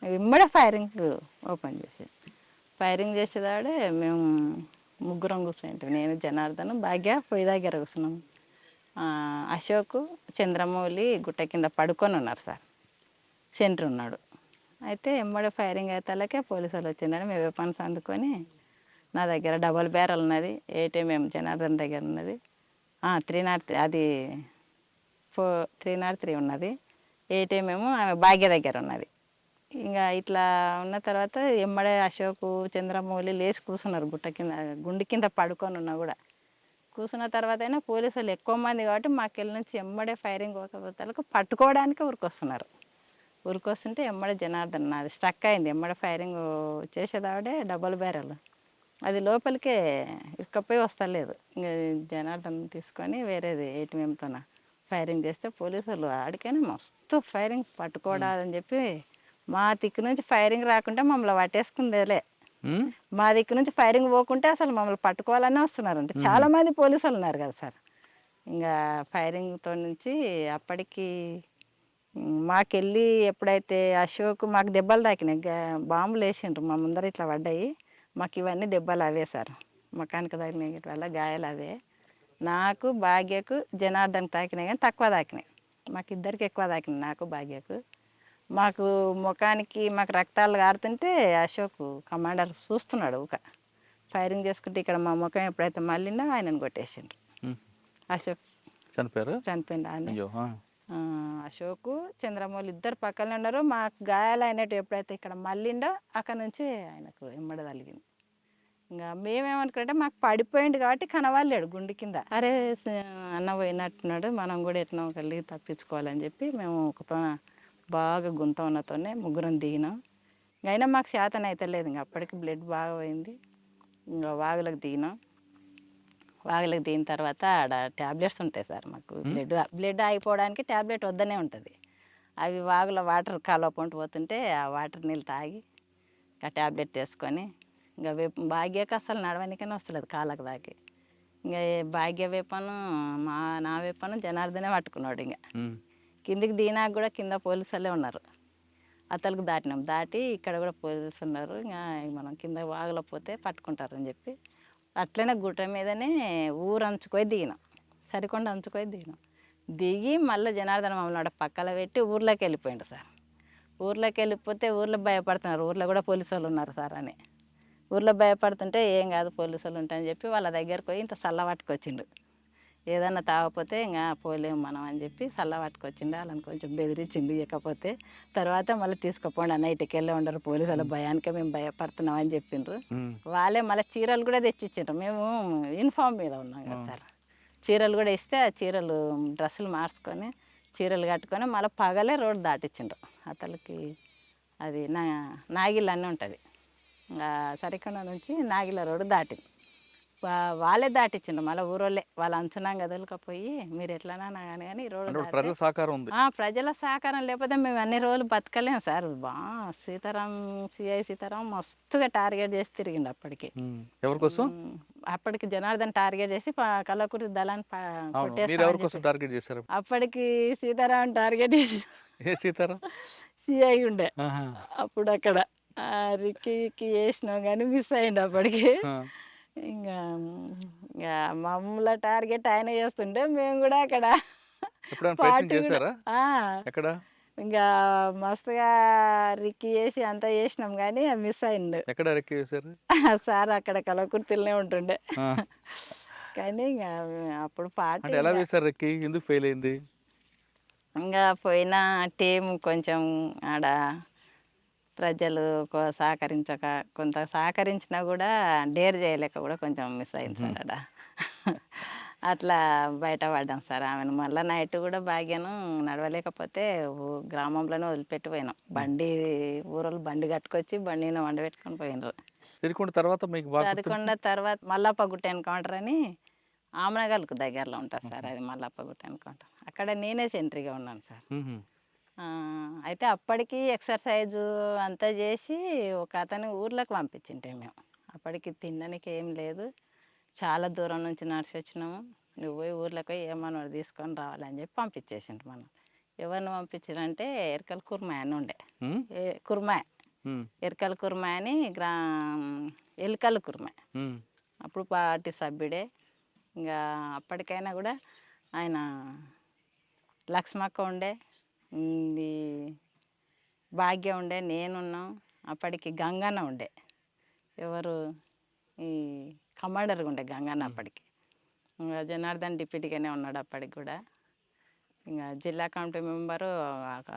ఇమ్మడే ఫైరింగ్ ఓపెన్ చేసి ఫైరింగ్ చేసేదాడే మేము ముగ్గురం కూర్చుంటాం. నేను జనార్దన్ భాగ్య పొయ్యి దగ్గర కూర్చున్నాం. అశోక్ చంద్రమౌళి గుట్ట కింద పడుకొని ఉన్నారు సార్. సెంటర్ ఉన్నాడు. అయితే ఎమ్మడే ఫైరింగ్ అయితే పోలీసు వాళ్ళు వచ్చిందని మేము వెపన్స్ అందుకొని నా దగ్గర డబల్ బ్యారల్ ఉన్నది, ఏటీఎం జనార్దన్ దగ్గర ఉన్నది, 303 అది 303 ఉన్నది, ఏటీఎం ఆమె భాగ్య దగ్గర ఉన్నది. ఇంకా ఇట్లా ఉన్న తర్వాత ఎమ్మడే అశోక్ చంద్రమౌళి లేచి కూర్చున్నారు గుట్ట కింద గుండి కింద పడుకొని ఉన్నా కూడా. కూర్చున్న తర్వాత అయినా పోలీసు వాళ్ళు ఎక్కువ మంది కాబట్టి మాకెళ్ళి నుంచి ఎమ్మడే ఫైరింగ్ ఒకరికి పట్టుకోవడానికి ఉరికొస్తున్నారు. ఉరికొస్తుంటే ఎమ్మడే జనార్దన్ నాది స్ట్రక్ అయింది. ఎమ్మడే ఫైరింగ్ చేసేదాడే డబల్ బ్యారల్ అది లోపలికే ఇక్కపోయి వస్తలేదు. ఇంకా జనార్దన్ తీసుకొని వేరేది ఏటీఎంతో ఫైరింగ్ చేస్తే పోలీసు వాళ్ళు ఆడికైనా మస్తు ఫైరింగ్ పట్టుకోవడాలని చెప్పి మా దిక్కు నుంచి ఫైరింగ్ రాకుంటే మమ్మల్ని పట్టేసుకుందేలే. మా దిక్కు నుంచి ఫైరింగ్ పోకుంటే అసలు మమ్మల్ని పట్టుకోవాలనే వస్తున్నారంటే చాలామంది పోలీసులు ఉన్నారు కదా సార్. ఇంకా ఫైరింగ్తో నుంచి అప్పటికి మాకెళ్ళి ఎప్పుడైతే అశోక్ మాకు దెబ్బలు తాకినాయి, బాంబులు వేసిండ్రు మా ముందర ఇట్లా పడ్డాయి. మాకు ఇవన్నీ దెబ్బలు అవే సార్, మకానికి తాకినాయి వల్ల గాయాలు అవే. నాకు భాగ్యకు జనార్దన్ తాకినాయి కానీ తక్కువ తాకినాయి. మాకు ఇద్దరికి ఎక్కువ తాకినాయి, నాకు భాగ్యకు. మాకు ముఖానికి మాకు రక్తాలు కారుతుంటే అశోక్ కమాండర్ చూస్తున్నాడు ఊక ఫైరింగ్ చేసుకుంటే ఇక్కడ మా ముఖం ఎప్పుడైతే మళ్ళీందో ఆయనను కొట్టేసిండ్రు. అశోక్ చనిపోయిండు ఆయన. అశోక్ చంద్రమౌళి ఇద్దరు పక్కనే ఉన్నారు. మాకు గాయాలు అయినట్టు ఎప్పుడైతే ఇక్కడ మళ్ళీండో అక్కడ నుంచి ఆయనకు ఎమ్మడ తగిలింది. ఇంకా మేమేమనుకుంటే మాకు పడిపోయింది కాబట్టి కనవాలేడు గుండె కింద. అరే అన్న పోయినట్టున్నాడు, మనం కూడా ఎట్లా కలిగి తప్పించుకోవాలని చెప్పి మేము ఒక బాగా గుంత ఉన్నతోనే ముగ్గురం దిగినాం. అయినా మాకు శాతం అయితే లేదు. ఇంకా అప్పటికి బ్లడ్ బాగా పోయింది. ఇంకా వాగులకు దిగినాం. వాగులకు దిగిన తర్వాత ఆడ ట్యాబ్లెట్స్ ఉంటాయి సార్ మాకు. బ్లడ్ ఆగిపోవడానికి ట్యాబ్లెట్ వద్దనే ఉంటుంది. అవి వాగుల వాటర్ కాలువకుంటూ పోతుంటే ఆ వాటర్ నీళ్ళు తాగి ఆ ట్యాబ్లెట్ తీసుకొని ఇంకా భాగ్యకు అసలు నడవనికనే వస్తలేదు కాళ్ళకు దాకి. ఇంకా భాగ్య వేపను నా వేపను జనార్దనే పట్టుకున్నాడు. ఇంకా కిందికి దిగినాక కూడా కింద పోలీసులే ఉన్నారు. అతలకు దాటినాం, దాటి ఇక్కడ కూడా పోలీసులు ఉన్నారు. ఇంకా మనం కింద వాగులో పోతే పట్టుకుంటారని చెప్పి అట్లనే గుట్ట మీదనే ఊరు అంచుకొని దిగినాం, సరికొండ అంచుకొని దిగినాం. దిగి మళ్ళీ జనార్దన్ మమ్మల్ని పక్కన పెట్టి ఊర్లోకి వెళ్ళిపోయిండు సార్. ఊర్లోకి వెళ్ళిపోతే ఊర్లో భయపడుతున్నారు, ఊర్లో కూడా పోలీసు వాళ్ళు ఉన్నారు సార్ అని. ఊర్లో భయపడుతుంటే ఏం కాదు పోలీసు వాళ్ళు ఉంటాయని చెప్పి వాళ్ళ దగ్గరకు పోయి ఇంత సల్ల పట్టుకొచ్చిండు. ఏదన్నా తాగకపోతే ఇంకా పోలేము మనం అని చెప్పి సల్ల పట్టుకొచ్చిండు. వాళ్ళని కొంచెం బెదిరించిండు. ఇకపోతే తర్వాత మళ్ళీ తీసుకుపోండి అన్న, ఇటుకి వెళ్ళే ఉండరు పోలీసు వాళ్ళ భయానికే మేము భయపడుతున్నాం అని చెప్పిండ్రు. వాళ్ళే మళ్ళీ చీరలు కూడా తెచ్చిచ్చిండ్రు. మేము యూనిఫామ్ మీద ఉన్నాం కదా సార్. చీరలు కూడా ఇస్తే ఆ చీరలు డ్రెస్సులు మార్చుకొని చీరలు కట్టుకొని మళ్ళీ పగలే రోడ్డు దాటిచ్చిండ్రు. అతనికి అది నాగిల్ అని ఉంటుంది, సరికొండ నుంచి నాగిల రోడ్డు దాటింది. వాళ్ళే దాటిచ్చిండ్రు. మళ్ళీ ఊరోళ్ళే వాళ్ళ అంచనాం కదలకపోయి మీరు ఎట్లనా కానీ రోడ్డు ప్రజల సహకారం ఉంది. ప్రజల సహకారం లేకపోతే మేము అన్ని రోజులు బతకలేము సార్. సిఐ సీతారాం మస్తుగా టార్గెట్ చేసి తిరిగిండు అప్పటికి. ఎవరికోసం? అప్పటికి జనార్దన్ టార్గెట్ చేసి కల్లకుర్తి దళాన్ని కొట్టేస్తారు. అప్పటికి సీతారాం టార్గెట్ చేసి సీతారాం సిఐ ఉండే అప్పుడు అక్కడ రిక్కి వేసినాం కానీ మిస్ అయ్యిండు అప్పటికి. ఇంకా మమ్మల్ని టార్గెట్ ఆయన చేస్తుంటే మేము కూడా అక్కడ ఇంకా మస్తుగా రిక్కి చేసి అంతా చేసినాం కానీ మిస్ అయిండు. ఎక్కడ రిక్కి చేశారు సార్? అక్కడ కలకుర్తిలోనే ఉంటుండే. కానీ ఇంకా అప్పుడు పార్టీ ఎలా వేశారు రిక్కి? ఎందుకు ఫెయిల్ అయింది? ఇంకా పోయిన టీం కొంచెం ఆడ ప్రజలు సహకరించక కొంత సహకరించినా కూడా డేర్ చేయలేక కూడా కొంచెం మిస్ అయింది సార్ అక్కడ. అట్లా బయటపడ్డాం సార్. ఆమెను మళ్ళీ నైట్ కూడా భాగ్యను నడవలేకపోతే గ్రామంలోనే వదిలిపెట్టిపోయినాం. ఊరోళ్ళు బండి కట్టుకొచ్చి బండిని వండబెట్టుకొని పోయినారు. సరికొండ తర్వాత మల్లప్పగుట్ట ఎన్కౌంటర్ అని ఆమనగల్కు దగ్గరలో ఉంటుంది సార్. అది మల్లప్పగుట్ట ఎన్కౌంటర్. అక్కడ నేనే సెంట్రీగా ఉన్నాను సార్. అయితే అప్పటికి ఎక్సర్సైజు అంతా చేసి ఒక అతని ఊర్లోకి పంపించింటే మేము అప్పటికి తినడానికి ఏం లేదు. చాలా దూరం నుంచి నడిచి వచ్చినాము. నువ్వు పోయి ఊర్లోకి పోయి ఏమన్నా ఒకటి తీసుకొని రావాలని చెప్పి పంపించేసిండ్రు మనం. ఎవరిని పంపించారంటే ఎరకల కుర్మా అని ఉండే. ఉమ్, కుర్మా ఉమ్, ఎరకల కుర్మా అని ఎలుకల కుర్మా. ఉమ్, అప్పుడు పార్టీ సభ్యుడే. ఇంకా అప్పటికైనా కూడా ఆయన లక్ష్మక్క ఉండే, ఇది భాగ్య ఉండే, నేనున్నాం. అప్పటికి గంగన్న ఉండే. ఎవరు ఈ కమాండర్గా ఉండే గంగన్న అప్పటికి. ఇంకా జనార్దన్ డిప్యూటీగానే ఉన్నాడు అప్పటికి కూడా. ఇంకా జిల్లా కమిటీ మెంబరు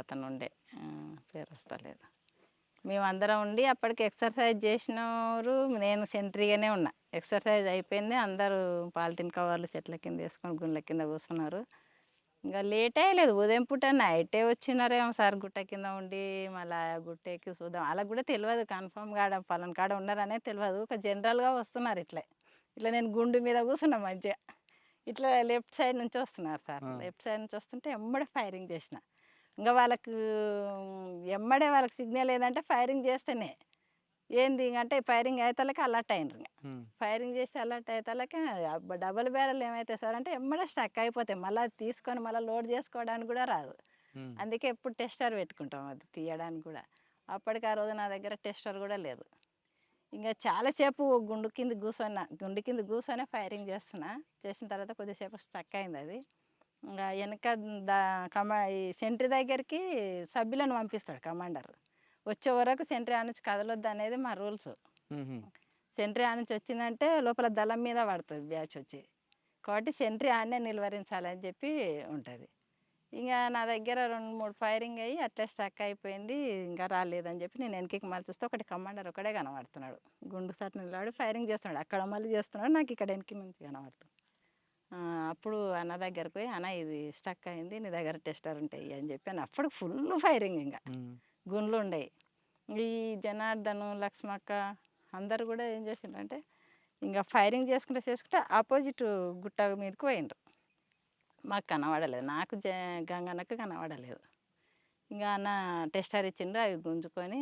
అతను ఉండే, పేరు వస్తలేదు. మేమందరం ఉండి అప్పటికి ఎక్సర్సైజ్ చేసినారు. నేను సెంట్రీగానే ఉన్నా. ఎక్సర్సైజ్ అయిపోయింది. అందరూ పాలిథిన్ కవర్లు చెట్ల కింద వేసుకొని గుండ్ల కింద కూర్చున్నారు. ఇంకా లేట్ అయ్యలేదు. ఉదయం పూట నైటే వచ్చినారేమో సార్. గుట్ట కింద ఉండి మళ్ళీ గుట్ట ఎక్కి చూద్దాం. అలా కూడా తెలియదు కన్ఫామ్గా పలానా కాడ ఉన్నారనే తెలియదు. ఒక జనరల్గా వస్తున్నారు ఇట్లా. ఇట్లా నేను గుండు మీద కూర్చున్నా మంచిగా. ఇట్లా లెఫ్ట్ సైడ్ నుంచి వస్తున్నారు సార్. లెఫ్ట్ సైడ్ నుంచి వస్తుంటే ఎమ్మడే ఫైరింగ్ చేసిన. ఇంకా వాళ్ళకు ఎమ్మడే వాళ్ళకి సిగ్నల్ ఏదంటే ఫైరింగ్ చేస్తేనే ఏంది అంటే ఫైరింగ్ అయ్యేతలకి అలర్ట్ అయినరు. ఫైరింగ్ చేసి అలర్ట్ అయ్యేతలకి డబల్ బ్యారెల్ ఏమైతే సార్ అంటే ఎమ్మడే స్టక్ అయిపోతాయి. మళ్ళీ తీసుకొని మళ్ళీ లోడ్ చేసుకోవడానికి కూడా రాదు. అందుకే ఎప్పుడు టెస్టర్ పెట్టుకుంటాం అది తీయడానికి కూడా. అప్పటికి ఆ రోజు నా దగ్గర టెస్టర్ కూడా లేదు. ఇంకా చాలాసేపు గుండు కింద కూర్చొనే ఫైరింగ్ చేసిన తర్వాత కొద్దిసేపు స్టక్ అయింది అది. ఇంకా వెనక ఈ సెంట్రీ దగ్గరికి సభ్యులను పంపిస్తాడు కమాండర్. వచ్చే వరకు సెంట్రీ ఆనుంచి కదలొద్దు అనేది మా రూల్స్. సెంట్రీ ఆనుంచి వచ్చిందంటే లోపల దళం మీద పడుతుంది బ్యాచ్ వచ్చి. కాబట్టి సెంట్రీ ఆడనే నిలువరించాలని చెప్పి ఉంటుంది. ఇంకా నా దగ్గర 2-3 ఫైరింగ్ అయ్యి అట్లా స్టక్ అయిపోయింది. ఇంకా రాలేదని చెప్పి నేను వెనక్కి మళ్ళీ చూస్తే ఒకటి కమాండర్ ఒకడే కనబడుతున్నాడు. గుండు సార్ నిలబడి ఫైరింగ్ చేస్తున్నాడు. అక్కడ మళ్ళీ చేస్తున్నాడు, నాకు ఇక్కడ వెనక్కి నుంచి కనబడుతుంది. అప్పుడు అన్న దగ్గరకు పోయి, అన్న ఇది స్టక్ అయింది, నీ దగ్గర టెస్టర్ ఉంటాయి అని చెప్పాను. అప్పుడు ఫుల్ ఫైరింగ్, ఇంకా గుండ్లు ఉండేవి. ఈ జనార్దను, లక్ష్మక్క అందరు కూడా ఏం చేసిండ్రంటే ఇంకా ఫైరింగ్ చేసుకుంటే ఆపోజిట్ గుట్ట మీదకి పోయిండ్రు. మాకు కనబడలేదు, నాకు గంగన్నకు కనబడలేదు. ఇంకా అన్న టెస్టర్ ఇచ్చిండు, అవి గుంజుకొని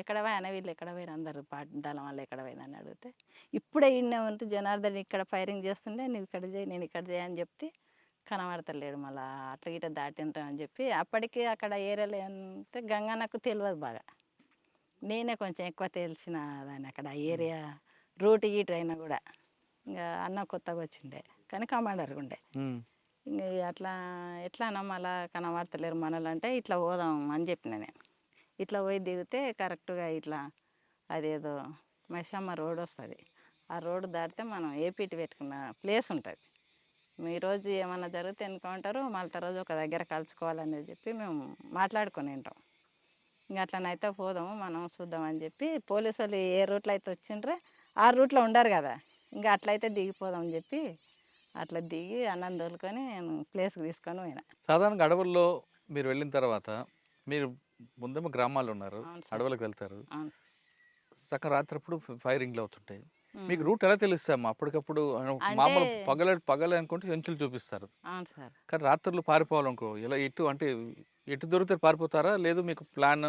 ఎక్కడ పోయి అన్న వీళ్ళు ఎక్కడ పోయిన అందరు దళం వల్ల ఎక్కడ పోయిందని అడిగితే ఇప్పుడే ఇన్నే ఉంటే జనార్దన్ ఇక్కడ ఫైరింగ్ చేస్తుండే, నువ్వు ఇక్కడ చేయి నేను ఇక్కడ చేయి అని చెప్తే కనబడతలేడు. మళ్ళీ అట్లా గిట్ట దాటింటామని చెప్పి అప్పటికి అక్కడ ఏరియాలో అంటే గంగన్నకు తెలియదు బాగా. నేనే కొంచెం ఎక్కువ తెలిసిన దాన్ని అక్కడ ఏరియా రూట్ గీట్ అయినా కూడా. ఇంకా అన్న కొత్తగా వచ్చిండే కానీ కమాండర్గా ఉండే. ఇంక అట్లా ఎట్లా అన్న మళ్ళా కనబడతలేరు మనలు అంటే ఇట్లా పోదాం అని చెప్పిన నేను. ఇట్లా పోయి దిగితే కరెక్ట్గా ఇట్లా అదేదో మైసమ్మ రోడ్ వస్తుంది. ఆ రోడ్డు దాటితే మనం ఏపీటీ పెట్టుకున్న ప్లేస్ ఉంటుంది. ఈరోజు ఏమన్నా జరిగితే ఎన్నుకుంటారు, మళ్ళీ రోజు ఒక దగ్గర కలుసుకోవాలనేది చెప్పి మేము మాట్లాడుకొని ఉంటాం. ఇంకా అట్లనైతే పోదాము మనం చూద్దామని చెప్పి పోలీసు వాళ్ళు ఏ రూట్లో అయితే వచ్చిండ్రే ఆ రూట్లో ఉండరు కదా, ఇంకా అట్లయితే దిగిపోదామని చెప్పి అట్లా దిగి అన్నం తోలుకొని నేను ప్లేస్కి తీసుకొని పోయినా. సాధారణంగా అడవుల్లో మీరు వెళ్ళిన తర్వాత మీరు ముందేమో గ్రామాల్లో ఉన్నారు, అడవులకు వెళ్తారు, అవును. చక్కగా రాత్రప్పుడు ఫైరింగ్లు అవుతుంటాయి. మీకు రూట్ ఎలా తెలుస్తామా? అప్పటికప్పుడు మామూలు పగలు అనుకుంటే ఎంచులు చూపిస్తారు, అవును సార్. కానీ రాత్రులు పారిపోవాలనుకో ఎలా అంటే ఎటు దొరికితే పారిపోతారా, లేదు మీకు ప్లాన్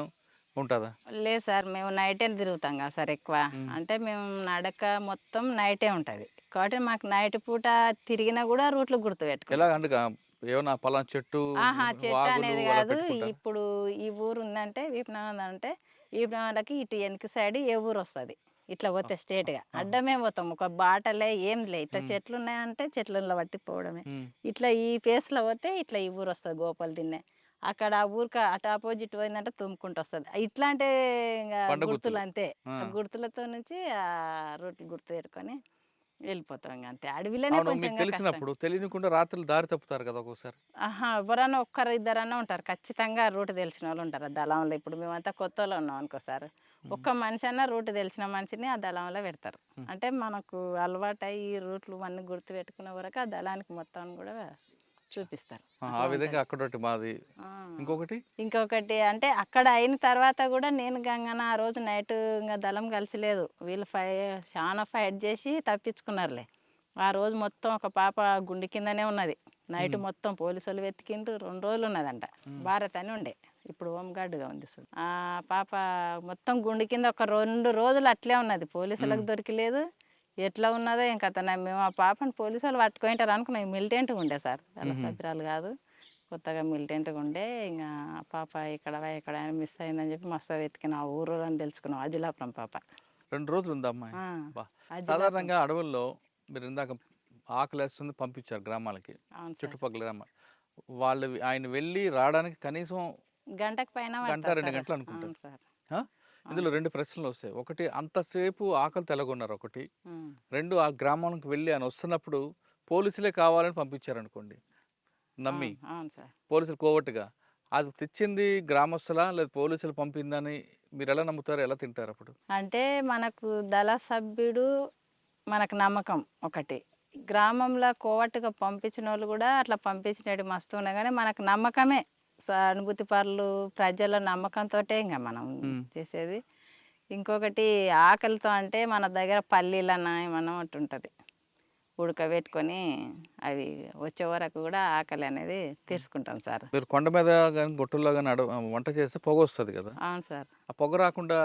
ఉంటుందా? లేదు సార్, మేము నైటే తిరుగుతాం కదా సార్ ఎక్కువ. అంటే మేము నడక మొత్తం నైటే ఉంటుంది కాబట్టి మాకు నైట్ పూట తిరిగినా కూడా రూట్లు గుర్తుపెట్టుకుంటాం. ఎలా అంటే ఏమన్నా పలానా చెట్టు చెట్టు అనేది కాదు. ఇప్పుడు ఈ ఊరు ఉందంటే వీపనగర్ అంటే వీపనగర్కి ఇటు వెనక సైడ్ ఏ ఊరు వస్తుంది, ఇట్లా పోతే స్ట్రేట్గా అడ్డమే పోతాం. ఒక బాటలే ఏం లే, ఇట్లా చెట్లు ఉన్నాయంటే చెట్లలో పట్టిపోవడమే. ఇట్లా ఈ ఫేస్లో పోతే ఇట్లా ఈ ఊరు వస్తుంది గోపాల్ దిన్నే. అక్కడ ఆ ఊరికి అటు ఆపోజిట్ పోయిందంటే తుమ్ముకుంటూ వస్తుంది. ఇట్లాంటి గుర్తులు అంతే. ఆ గుర్తులతో నుంచి ఆ రూట్లు గుర్తు పెట్టుకొని వెళ్ళిపోతాం. ఇంకా అంతే. అడవిలోనే కొంచెం తెలిసినప్పుడు తెలియకుండా రాత్రులు దారి తప్పుతారు కదా ఒక్కోసారి. ఎవరన్నా ఒక్కరు ఇద్దరన్నా ఉంటారు ఖచ్చితంగా, రూట్ తెలిసిన వాళ్ళు ఉంటారు ఆ దళంలో. ఇప్పుడు మేమంతా కొత్త వాళ్ళు ఉన్నాం అనుకో సార్, ఒక్క మనిషి అన్నా రూట్ తెలిసిన మనిషిని ఆ దళంలో పెడతారు. అంటే మనకు అలవాటు అయ్యి ఈ రూట్లు అన్నీ గుర్తు పెట్టుకునే వరకు ఆ దళానికి మొత్తం కూడా చూపిస్తారు. ఆ విధంగా అక్కడ మాది. ఇంకొకటి అంటే అక్కడ అయిన తర్వాత కూడా నేను గంగన్న ఆ రోజు నైట్ ఇంకా దళం కలిసిలేదు. వీళ్ళు చాలా ఫైట్ చేసి తప్పించుకున్నారులే. ఆ రోజు మొత్తం ఒక పాప గుండె కిందనే ఉన్నది. నైట్ మొత్తం పోలీసులు వెతికిండ్రు. 2 రోజులు ఉన్నదంట. భారత్ అని ఉండే ఇప్పుడు హోంగార్డుగా ఉంది చూడు. ఆ పాప మొత్తం గుండె కింద ఒక 2 రోజులు అట్లే ఉన్నది. పోలీసులకు దొరికలేదు. ఎట్లా ఉన్నదో ఏం కథ. మేము ఆ పాపను పోలీసు వాళ్ళు పట్టుకుంటారు అనుకున్నాం. మిలిటెంట్గా ఉండే సార్, వాళ్ళ సభ్యురాలు కాదు, కొత్తగా మిలిటెంట్గా ఉండే. ఇంకా పాప ఇక్కడ మిస్ అయిందని చెప్పి మస్తు వెతికినాం. ఆ ఊరు అని తెలుసుకున్నాం. అజిలాపురం పాప. 2 రోజులు ఉందా అమ్మాయి? ఆ, బా అజిలాపురం. సాధారణంగా అడవుల్లో మీరు ఇందాక ఆకలేస్తుంది పంపించారు గ్రామాలకి, అవును సార్. చుట్టుపక్కల గ్రామాలు. వాళ్ళు ఆయన వెళ్ళి రావడానికి కనీసం గంటకు పైన గంట పడుతుంది 2 సార్. గంటలు అవును అనుకుంటారు. సార్. ఆ? ఇందులో 2 ప్రశ్నలు వస్తాయి. ఒకటి, అంతసేపు ఆకలి తెలగొన్నారు ఒకటి. ఉమ్. 2, ఆ గ్రామానికి వెళ్ళి ఆయన వస్తున్నప్పుడు పోలీసులే కావాలని పంపించారనుకోండి, నమ్మి అవును అవును సార్. పోలీసులు కోవట్టుగా, అది తెచ్చింది గ్రామస్తులా లేదా పోలీసులు పంపిందని మీరు ఎలా నమ్ముతారు, ఎలా తింటారు అప్పుడు? అంటే మనకు దళ సభ్యుడు మనకు నమ్మకం ఒకటి. గ్రామంలో కోవట్టుగా పంపించిన వాళ్ళు కూడా అట్లా పంపించినట్టు మస్తు ఉన్నాయి, కానీ మనకు నమ్మకమే. సానుభూతి పరులు ప్రజల నమ్మకంతోటే ఇంకా మనం చేసేది. ఇంకొకటి ఆకలితో అంటే మన దగ్గర పల్లీలన్న ఏమన్నా ఒకటి ఉంటుంది, ఉడకబెట్టుకొని అవి వచ్చే వరకు కూడా ఆకలి అనేది తీర్చుకుంటాం సార్. మీరు కొండ మీద కానీ గుట్టల్లో కానీ వంట చేస్తే పొగ వస్తుంది కదా, అవును సార్. ఆ పొగ రాకుండా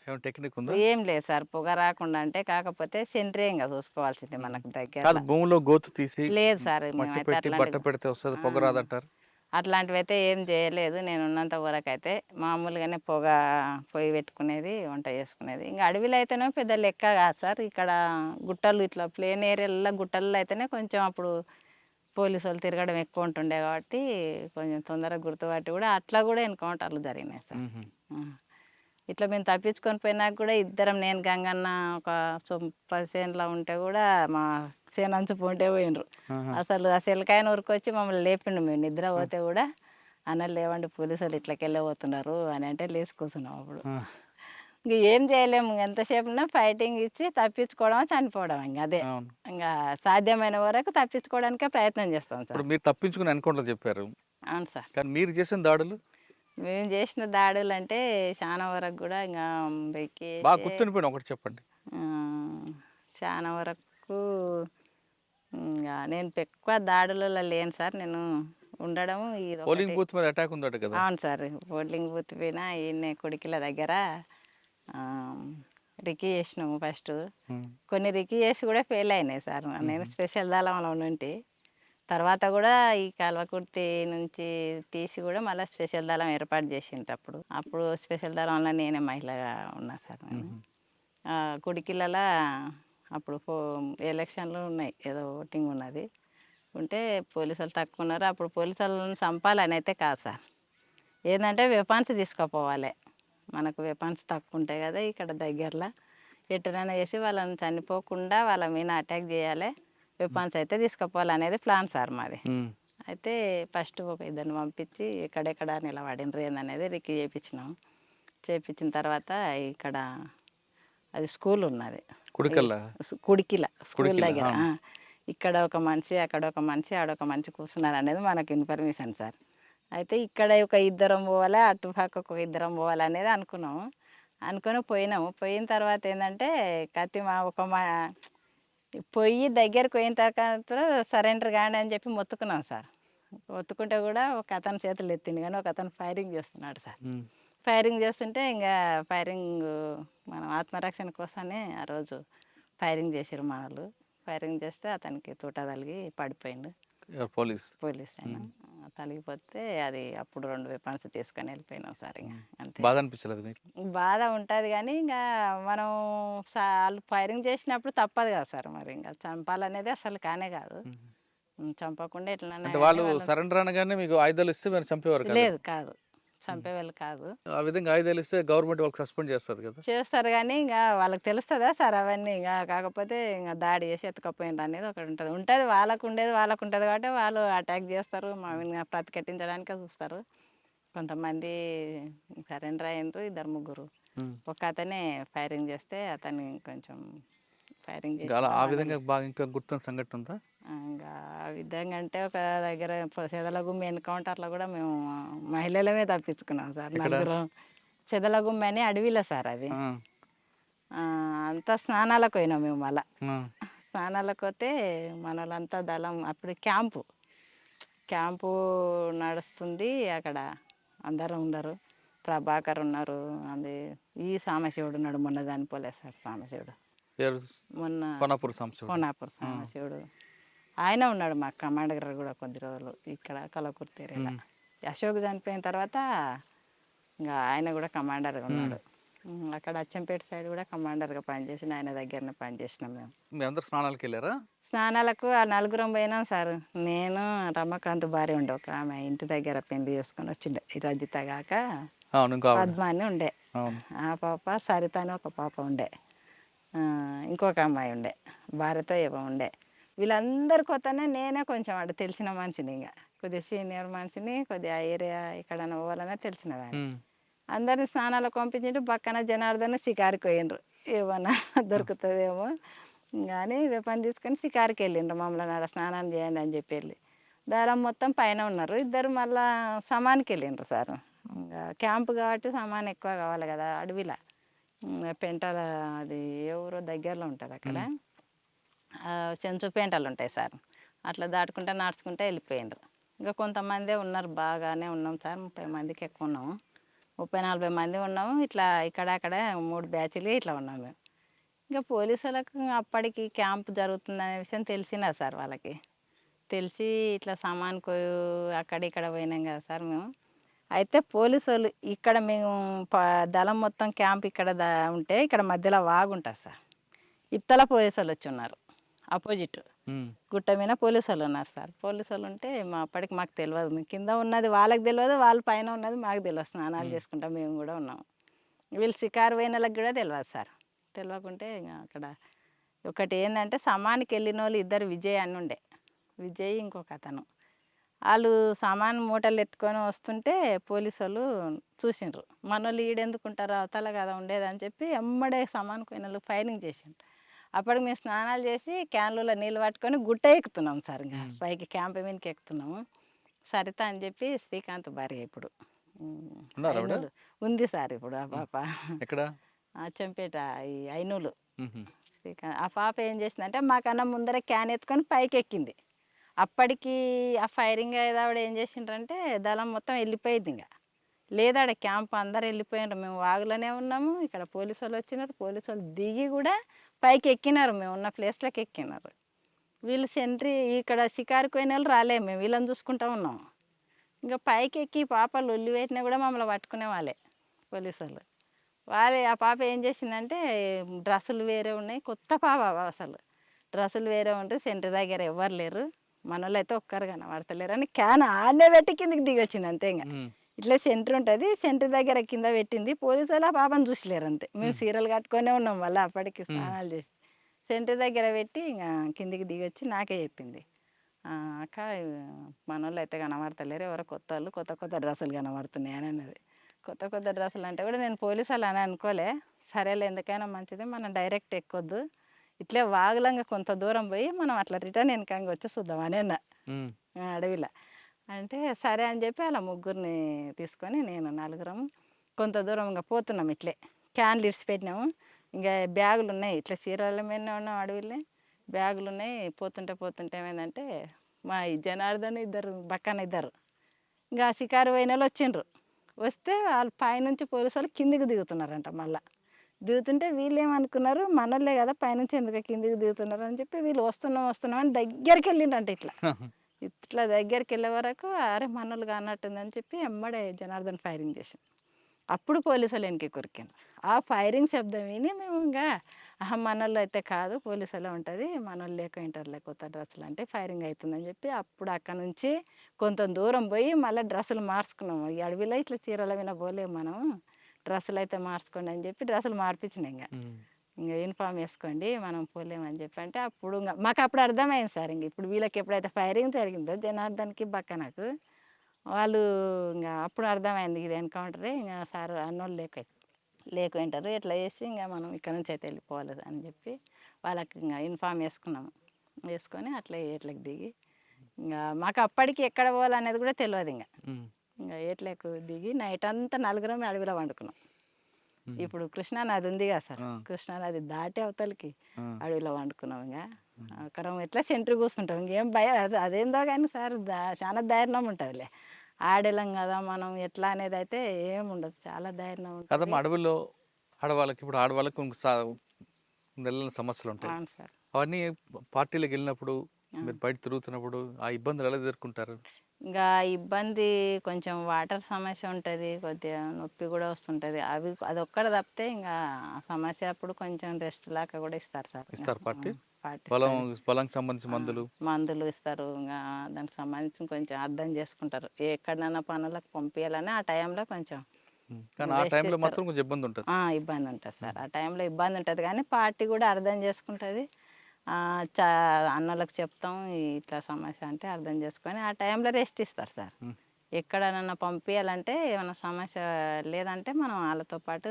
ఏమైనా టెక్నిక్ ఉందా? ఏం లేదు సార్, పొగ రాకుండా అంటే కాకపోతే సెంట్రింగ్గా చూసుకోవాల్సింది మనకు దగ్గర. కాదు, భూమిలో గోతు తీసి లేదు సార్, మట్టి మేమైతే పెట్టి బట్ట పెడితే వస్తుంది, పొగ రాదంటారు. అట్లాంటివి అయితే ఏం చేయలేదు. నేను ఉన్నంత వరకు అయితే మామూలుగానే పొగ పొయ్యి పెట్టుకునేది, వంట చేసుకునేది. ఇంకా అడవిలో అయితేనే పెద్ద లెక్క కాదు సార్. ఇక్కడ గుట్టలు ఇట్లా ప్లేన్ ఏరియాలలో గుట్టల్లో అయితేనే కొంచెం అప్పుడు పోలీసు వాళ్ళు తిరగడం ఎక్కువ ఉంటుండే కాబట్టి కొంచెం తొందరగా గుర్తుపట్టి కూడా అట్లా కూడా ఎన్కౌంటర్లు జరిగినాయి సార్. ఇట్లా మేము తప్పించుకొని పోయినాక కూడా ఇద్దరం, నేను గంగన్న ఒక 10 చేనులో ఉంటే కూడా మా చేనంచు పోంటే పోయినరు. అసలు ఆ సెలకాయన ఊరికొచ్చి మమ్మల్ని లేపిండు. మేము నిద్ర పోతే కూడా, అన్న లేవండి పోలీసు వాళ్ళు ఇట్లకి వెళ్ళబోతున్నారు అని అంటే లేచి కూర్చున్నాం. అప్పుడు ఇంక ఏం చేయలేము. ఎంతసేపునా ఫైటింగ్ ఇచ్చి తప్పించుకోవడం, చనిపోవడం. ఇంక అదే ఇంకా సాధ్యమైన వరకు తప్పించుకోవడానికే ప్రయత్నం చేస్తాం సార్. ఇప్పుడు మీరు తప్పించుకుని ఎన్కౌంటర్ చెప్పారు, అవును సార్. కానీ మీరు చేసిన దాడులు? మేము చేసిన దాడులు అంటే చాలా వరకు కూడా ఇంకా బాగా గుర్తుండిపోయిన ఒకటి చెప్పండి. చాలా వరకు ఇంకా నేను ఎక్కువ దాడులలో లేను సార్. నేను ఉండడం ఇది పోలింగ్ బూత్ మీద అటాక్ ఉందట కదా? అవును సార్. పోలింగ్ బూత్ పైన ఈయన కొడికిల దగ్గర రికీ చేసినాము ఫస్ట్. కొన్ని రికీ చేసి కూడా ఫెయిల్ అయినాయి సార్. నేను స్పెషల్ దళంలో ఉంటే తర్వాత కూడా ఈ కల్వకుర్తి నుంచి తీసి కూడా మళ్ళీ స్పెషల్ దళం ఏర్పాటు చేసిండ్రు. అప్పుడు స్పెషల్ దళంలో నేనే మహిళగా ఉన్నా సార్. నేను కుడికిలలో అప్పుడు ఎలక్షన్లు ఉన్నాయి, ఏదో ఓటింగ్ ఉన్నది. ఉంటే పోలీసు వాళ్ళు తక్కువ ఉన్నారు. అప్పుడు పోలీసు వాళ్ళని చంపాలని అయితే కాదు సార్, ఏంటంటే వెపన్స్ తీసుకుపోవాలి. మనకు వెపన్స్ తక్కువ ఉంటాయి కదా ఇక్కడ దగ్గరలో, ఎట్టనైనా చేసి వాళ్ళని చనిపోకుండా వాళ్ళ మీద అటాక్ చేయాలి, వెపన్స్ అయితే తీసుకుపోవాలనేది ప్లాన్ సార్ మాది. అయితే ఫస్ట్ ఒక ఇద్దరిని పంపించి ఎక్కడెక్కడ నిలబడినరు ఏందనేది రిక్కి చేయించినాం. చేయించిన తర్వాత ఇక్కడ అది స్కూల్ ఉన్నది, కుడికిల స్కూల్ దగ్గర. ఇక్కడ ఒక మనిషి, అక్కడ ఒక మనిషి, ఆడొక మనిషి కూర్చున్నారు అనేది మనకు ఇన్ఫర్మేషన్ సార్. అయితే ఇక్కడ ఒక ఇద్దరం పోవాలి, అటు పక్క ఒక ఇద్దరం పోవాలి అనేది అనుకున్నాము. అనుకొని పోయినాము. పోయిన తర్వాత ఏంటంటే పొయ్యి దగ్గరకు పోయిన తర్వాత సరెండర్ కాండి అని చెప్పి మొత్తుకున్నాం సార్. మొత్తుకుంటే కూడా ఒక అతని చేతులు ఎత్తింది, కానీ ఒక అతను ఫైరింగ్ చేస్తున్నాడు సార్. ఫైరింగ్ చేస్తుంటే ఇంకా ఫైరింగ్ మనం ఆత్మరక్షణ కోసమే ఆ రోజు ఫైరింగ్ చేసారు మన వాళ్ళు. ఫైరింగ్ చేస్తే అతనికి తూట తలిగి పడిపోయిండు. పోలీస్ ఆయన తలిగిపోతే అది అప్పుడు 2 వెపన్స్ తీసుకొని వెళ్ళిపోయినాం సార్. ఇంకా అంతే. బాధ అనిపించలేదు మీకు? బాధ ఉంటుంది కానీ ఇంకా మనం వాళ్ళు ఫైరింగ్ చేసినప్పుడు తప్పదు కదా సార్. మరి ఇంకా చంపాలనేది అసలు కానే కాదు. చంపకుండా ఎట్లా వాళ్ళు సరెండర్ అనగానే మీకు ఆయుధాలు ఇస్తే మీరు చంపేవారు? లేదు, కాదు, చంపేవాళ్ళు కాదు. ఆ విధంగా ఆయుధాలు ఇస్తే గవర్నమెంట్ వాళ్ళకి సస్పెండ్ చేస్తారు కదా? చేస్తారు, కానీ ఇంకా వాళ్ళకి తెలుస్తుందా సార్ అవన్నీ? ఇంకా కాకపోతే ఇంకా దాడి చేసి ఎత్తుకపోయిండ్రు అనేది ఒకటి ఉంటుంది. వాళ్ళకు ఉంటుంది కాబట్టి వాళ్ళు అటాక్ చేస్తారు, మా మీద ప్రతిఘటించడానికే చూస్తారు. కొంతమంది సరెండర్ అయ్యిండ్రు, 2-3. ఒక అతనే ఫైరింగ్ చేస్తే అతన్ని కొంచెం ఫైరింగ్ చేసి ఆ విధంగా బాగా ఇంకా గుర్తున్న సంఘటన ఉందా? ఇంకా ఆ విధంగా అంటే ఒక దగ్గర చెదలగుమ్మి ఎన్కౌంటర్లో కూడా మేము మహిళలమే తప్పించుకున్నాం సార్. 4 చెదలగుమ్మి అని అడవిలో సార్ అది. అంతా స్నానాలకు పోయినాం మేము. మళ్ళా స్నానాలకు పోతే మన వాళ్ళంతా దళం అప్పుడు క్యాంపు నడుస్తుంది అక్కడ. అందరం ఉన్నారు. ప్రభాకర్ ఉన్నారు. అది ఈ సాంబశివుడు ఉన్నాడు, మొన్న చనిపోలే సార్ సాంబశివుడు, పేరు మొన్న కొనాపూర్ సాంబశివుడు. కోనాపూర్ సాంబశివుడు. ఆయన ఉన్నాడు మాకు కమాండర్ కూడా కొద్ది రోజులు ఇక్కడ కలకుర్తి ఏరియాలో. అశోక్ చనిపోయిన తర్వాత ఇంకా ఆయన కూడా కమాండర్గా ఉన్నాడు. అక్కడ అచ్చంపేట సైడ్ కూడా కమాండర్గా పనిచేసిన ఆయన దగ్గరనే పనిచేసినాం మేము. మీ అందరు స్నానాలకు వెళ్ళారా? స్నానాలకు ఆ నలుగురం పోయినాం సార్. నేను రమకాంత్ భార్య ఉండే ఒక ఆమె ఇంటి దగ్గర పెళ్లి చేసుకొని వచ్చిండే, ఈ రజిత కాక అవును, ఇంకా ఆవిడ. పద్మ అని ఉండే. అవును. ఆ పాప సరిత అని ఒక పాప ఉండే. ఇంకొక అమ్మాయి ఉండే, భార్యతో ఏమో ఉండే. వీళ్ళందరి కొత్తనే నేనే కొంచెం అటు తెలిసిన మనిషిని, ఇంకా కొద్దిగా సీనియర్ మనిషిని, కొద్దిగా ఆ ఏరియా ఇక్కడ పోవాలనే తెలిసిన దాన్ని. అందరిని స్నానాలకు పంపించిండు. పక్కన జనార్దన్ షికారుకి పోయిండ్రు, ఏమన్నా దొరుకుతుందేమో కానీ పని తీసుకొని షికారుకి వెళ్ళిండ్రు. మమ్మల్ని ఆడ స్నానం చేయండి అని చెప్పి వెళ్ళి దారం మొత్తం పైన ఉన్నారు. ఇద్దరు మళ్ళా సమానికి వెళ్ళిండ్రు సార్. ఇంకా క్యాంపు కాబట్టి సామాన్ ఎక్కువ కావాలి కదా అడవిలో. పెంటల అది ఏ ఊరో దగ్గరలో ఉంటుంది అక్కడ, చెంచు పెంటలు ఉంటాయి సార్. అట్లా దాటుకుంటే నడుచుకుంటే వెళ్ళిపోయిండ్రు. ఇంకా కొంతమందే ఉన్నారు, బాగానే ఉన్నాం సార్. 30 మందికి ఎక్కువ ఉన్నాము, 30-40 మంది ఉన్నాము. ఇట్లా ఇక్కడ అక్కడ 3 బ్యాచ్లు ఇట్లా ఉన్నాం మేము. ఇంకా పోలీసులకు అప్పటికి క్యాంప్ జరుగుతుందనే విషయం తెలిసినా సార్ వాళ్ళకి. తెలిసి ఇట్లా సామాన్కు అక్కడిక్కడ పోయినాం కదా సార్ మేము. అయితే పోలీసు వాళ్ళు ఇక్కడ మేము దళం మొత్తం క్యాంప్ ఇక్కడ ఉంటే ఇక్కడ మధ్యలో వాగు ఉంటుంది సార్. ఇత్తల పోలీసు వాళ్ళు వచ్చి ఉన్నారు, అపోజిట్ గుట్ట మీద పోలీసు వాళ్ళు ఉన్నారు సార్. పోలీసు వాళ్ళు ఉంటే అప్పటికి మాకు తెలియదు, మేము కింద ఉన్నది వాళ్ళకి తెలియదు, వాళ్ళ పైన ఉన్నది మాకు తెలియదు. స్నానాలు చేసుకుంటాం మేము కూడా ఉన్నాము. వీళ్ళు షికారు పోయిన వాళ్ళకి కూడా తెలియదు సార్. తెలియకుంటే ఇంకా అక్కడ ఒకటి ఏంటంటే సమానికి వెళ్ళిన వాళ్ళు ఇద్దరు, విజయ్ అని ఉండే, విజయ్ ఇంకొక అతను. వాళ్ళు సామాన్ మూటలు ఎత్తుకొని వస్తుంటే పోలీసు వాళ్ళు చూసిండ్రు. మన వాళ్ళు ఈడెందుకుంటారు అవతల కదా ఉండేదని చెప్పి ఎమ్మడే సామాన్ పోయిన వాళ్ళు ఫైరింగ్ చేసిండ్రు. అప్పటికి మేము స్నానాలు చేసి క్యాన్లలో నీళ్ళు పట్టుకొని గుట్ట ఎక్కుతున్నాం సార్. ఇంకా పైకి క్యాంప్ మీదకి ఎక్కుతున్నాము. సరిత అని చెప్పి శ్రీకాంత్ భార్య ఇప్పుడు ఉంది సార్. ఇప్పుడు ఆ పాప ఎక్కడ? అచ్చంపేట ఈ ఐనూలు. శ్రీకాంత్ ఆ పాప ఏం చేసిందంటే మాకన్నా ముందర క్యాన్ ఎత్తుకొని పైకి ఎక్కింది. అప్పటికి ఆ ఫైరింగ్ అయ్యేదావిడ ఏం చేసిండ్రంటే దళం మొత్తం వెళ్ళిపోయింది. ఇంకా లేదాడ క్యాంప్ అందరు వెళ్ళిపోయినారు. మేము వాగులోనే ఉన్నాము. ఇక్కడ పోలీసు వాళ్ళు వచ్చినారు. పోలీసు వాళ్ళు దిగి కూడా పైకి ఎక్కినారు, మేము ఉన్న ప్లేస్లోకి ఎక్కినారు. వీళ్ళు సెంట్రీ ఇక్కడ షికారుకు పోయిన వాళ్ళు రాలేము, మేము వీళ్ళని చూసుకుంటూ ఉన్నాము. ఇంకా పైకి ఎక్కి పాపలు ఒళ్ళు పెట్టినా కూడా మమ్మల్ని పట్టుకునే వాళ్ళే పోలీసు వాళ్ళు. వాళ్ళే ఆ పాప ఏం చేసిందంటే డ్రెస్సులు వేరే ఉన్నాయి, కొత్త పాప అసలు డ్రెస్సులు వేరే ఉంటాయి. సెంటర్ దగ్గర ఎవ్వరు లేరు, మన వాళ్ళు అయితే ఒక్కరు కనబడతలేరు అని క్యాన్ ఆడనే పెట్టి కిందకి దిగి వచ్చింది అంతే. ఇంకా ఇట్లా సెంటర్ ఉంటుంది, సెంటర్ దగ్గర కింద పెట్టింది. పోలీసు వాళ్ళు ఆ పాపను చూసలేరు అంతే. మేము సీరియల్ కట్టుకొనే ఉన్నాం మళ్ళీ అప్పటికి స్నానాలు చేసి. సెంటర్ దగ్గర పెట్టి ఇంకా కిందికి దిగి వచ్చి నాకే చెప్పింది, అక్క మన వాళ్ళు అయితే కనబడతలేరు, ఎవరో కొత్త వాళ్ళు, కొత్త కొత్త డ్రెస్సులు కనబడుతున్నాయి అని అన్నది. కొత్త కొత్త డ్రెస్సులు అంటే కూడా నేను పోలీసు వాళ్ళు అని అనుకోలే. సరేలే ఎందుకైనా మంచిది, మనం డైరెక్ట్ ఎక్కొద్దు, ఇట్లే వాగులంగా కొంత దూరం పోయి మనం అట్లా రిటర్న్ వెనకంగా వచ్చి చూద్దాం అని అన్న అడవిలో. అంటే సరే అని చెప్పి అలా ముగ్గురిని తీసుకొని నేను నలుగురం కొంత దూరం ఇంకా పోతున్నాం. ఇట్లే క్యాన్లు ఇడిచిపెట్టినాము. ఇంకా బ్యాగులు ఉన్నాయి, ఇట్లా చీరల మీదనే ఉన్నాం అడవిలో, బ్యాగులు ఉన్నాయి. పోతుంటే పోతుంటే ఏమైందంటే మా ఈ జనార్దన్ ఇద్దరు పక్కన ఇద్దరు ఇంకా షికారు పోయిన వాళ్ళు వచ్చిండ్రు. వస్తే వాళ్ళు పైనుంచి పోలీసు వాళ్ళు కిందికి దిగుతున్నారంట. మళ్ళీ దిగుతుంటే వీళ్ళు ఏమనుకున్నారు, మనోళ్ళే కదా పైనుంచి ఎందుకు కిందికి దిగుతున్నారు అని చెప్పి వీళ్ళు వస్తున్నాం అని దగ్గరికి వెళ్ళిండంట. ఇట్లా దగ్గరికి వెళ్ళే వరకు అరే మనోళ్ళు కానట్టుందని చెప్పి ఎమ్మడే జనార్దన్ ఫైరింగ్ చేసింది. అప్పుడు పోలీసులు వెనక్కి కొరికాను. ఆ ఫైరింగ్ శబ్దం విని మేము ఇంకా మనోళ్ళు అయితే కాదు, పోలీసులో ఉంటుంది, మనోళ్ళు లేక ఇంటర్లో కొత్త డ్రెస్సులు అంటే ఫైరింగ్ అవుతుందని చెప్పి అప్పుడు అక్కడ నుంచి కొంత దూరం పోయి మళ్ళీ డ్రెస్సులు మార్చుకున్నాము. ఈ అడవిలో ఇట్లా చీరల మీద పోలేము మనం, డ్రెస్సులు అయితే మార్చుకోండి అని చెప్పి డ్రెస్సులు మార్పించినాయి. ఇంకా యూనిఫామ్ వేసుకోండి మనం పోలేమని చెప్పి అంటే అప్పుడు ఇంకా మాకు అప్పుడు అర్థమైంది సార్. ఇంక ఇప్పుడు వీళ్ళకి ఎప్పుడైతే ఫైరింగ్ జరిగిందో జనార్దన్కి బక్క నాకు వాళ్ళు ఇంకా అప్పుడు అర్థమైంది ఇది ఎన్కౌంటరే, ఇంకా సార్ అన్నోళ్ళు లేకుంటారు ఎట్లా చేసి ఇంకా మనం ఇక్కడ నుంచి అయితే వెళ్ళిపోవాలి అని చెప్పి వాళ్ళకి ఇంకా యూనిఫామ్ వేసుకున్నాము. వేసుకొని అట్లా ఏట్లకి దిగి ఇంకా మాకు అప్పటికి ఎక్కడ పోవాలనేది కూడా తెలియదు. ఇంకా ఏట్లకు దిగి నైట్ అంతా నలుగురం అడవిలో వండుకున్నాం. ఇప్పుడు కృష్ణానది ఉంది కదా సార్, కృష్ణానది దాటి అవతలకి అడవిలో వండుకున్నాం. ఇంకా అక్కడ ఎట్లా సెంటర్ కూర్చుంటాం, ఇంకేం భయం అదేందో కానీ సార్ చాలా ధైర్యం ఉంటుందిలే. ఆడేళ్ళం కదా మనం ఎట్లా అనేది అయితే ఏముండదు, చాలా ధైర్యం ఉంటుంది. కదమ్మా అడవుల్లో ఆడవాళ్ళకి ఇప్పుడు ఆడవాళ్ళకి నెలల సమస్యలు ఉంటాయి. అవును సార్. అవన్నీ పార్టీలకు వెళ్ళినప్పుడు ఆ. మీరు బయట తిరుగుతున్నప్పుడు ఆ ఇబ్బందులు ఎలా ఎదుర్కొంటారు? ఇంకా ఇబ్బంది కొంచెం వాటర్ సమస్య ఉంటుంది, కొద్దిగా నొప్పి కూడా వస్తుంటుంది. అదొక్కటి తప్పితే ఇంకా ఆ సమస్య అప్పుడు కొంచెం రెస్ట్ లాగా కూడా ఇస్తారు సార్. ఇస్తారు పార్టీ పాటిస్తారు. పొలంకి సంబంధించిన మందులు మందులు ఇస్తారు. ఇంకా దానికి సంబంధించి కొంచెం అర్థం చేసుకుంటారు. ఎక్కడైనా పనులకు పంపించాలని ఆ టైంలో కొంచెం కానీ ఆ రెస్ట్ టైంలో ఇస్తారు. మాత్రం కొంచెం ఇబ్బంది ఉంటుంది. ఇబ్బంది ఉంటుంది సార్. ఆ టైంలో ఇబ్బంది ఉంటుంది, కానీ పార్టీ కూడా అర్థం చేసుకుంటుంది. అన్నలకు చెప్తాం ఇట్లా సమస్య అంటే అర్థం చేసుకొని ఆ టైంలో రెస్ట్ ఇస్తారు సార్. ఎక్కడైనా పంపించాలంటే ఏమైనా సమస్య లేదంటే మనం వాళ్ళతో పాటు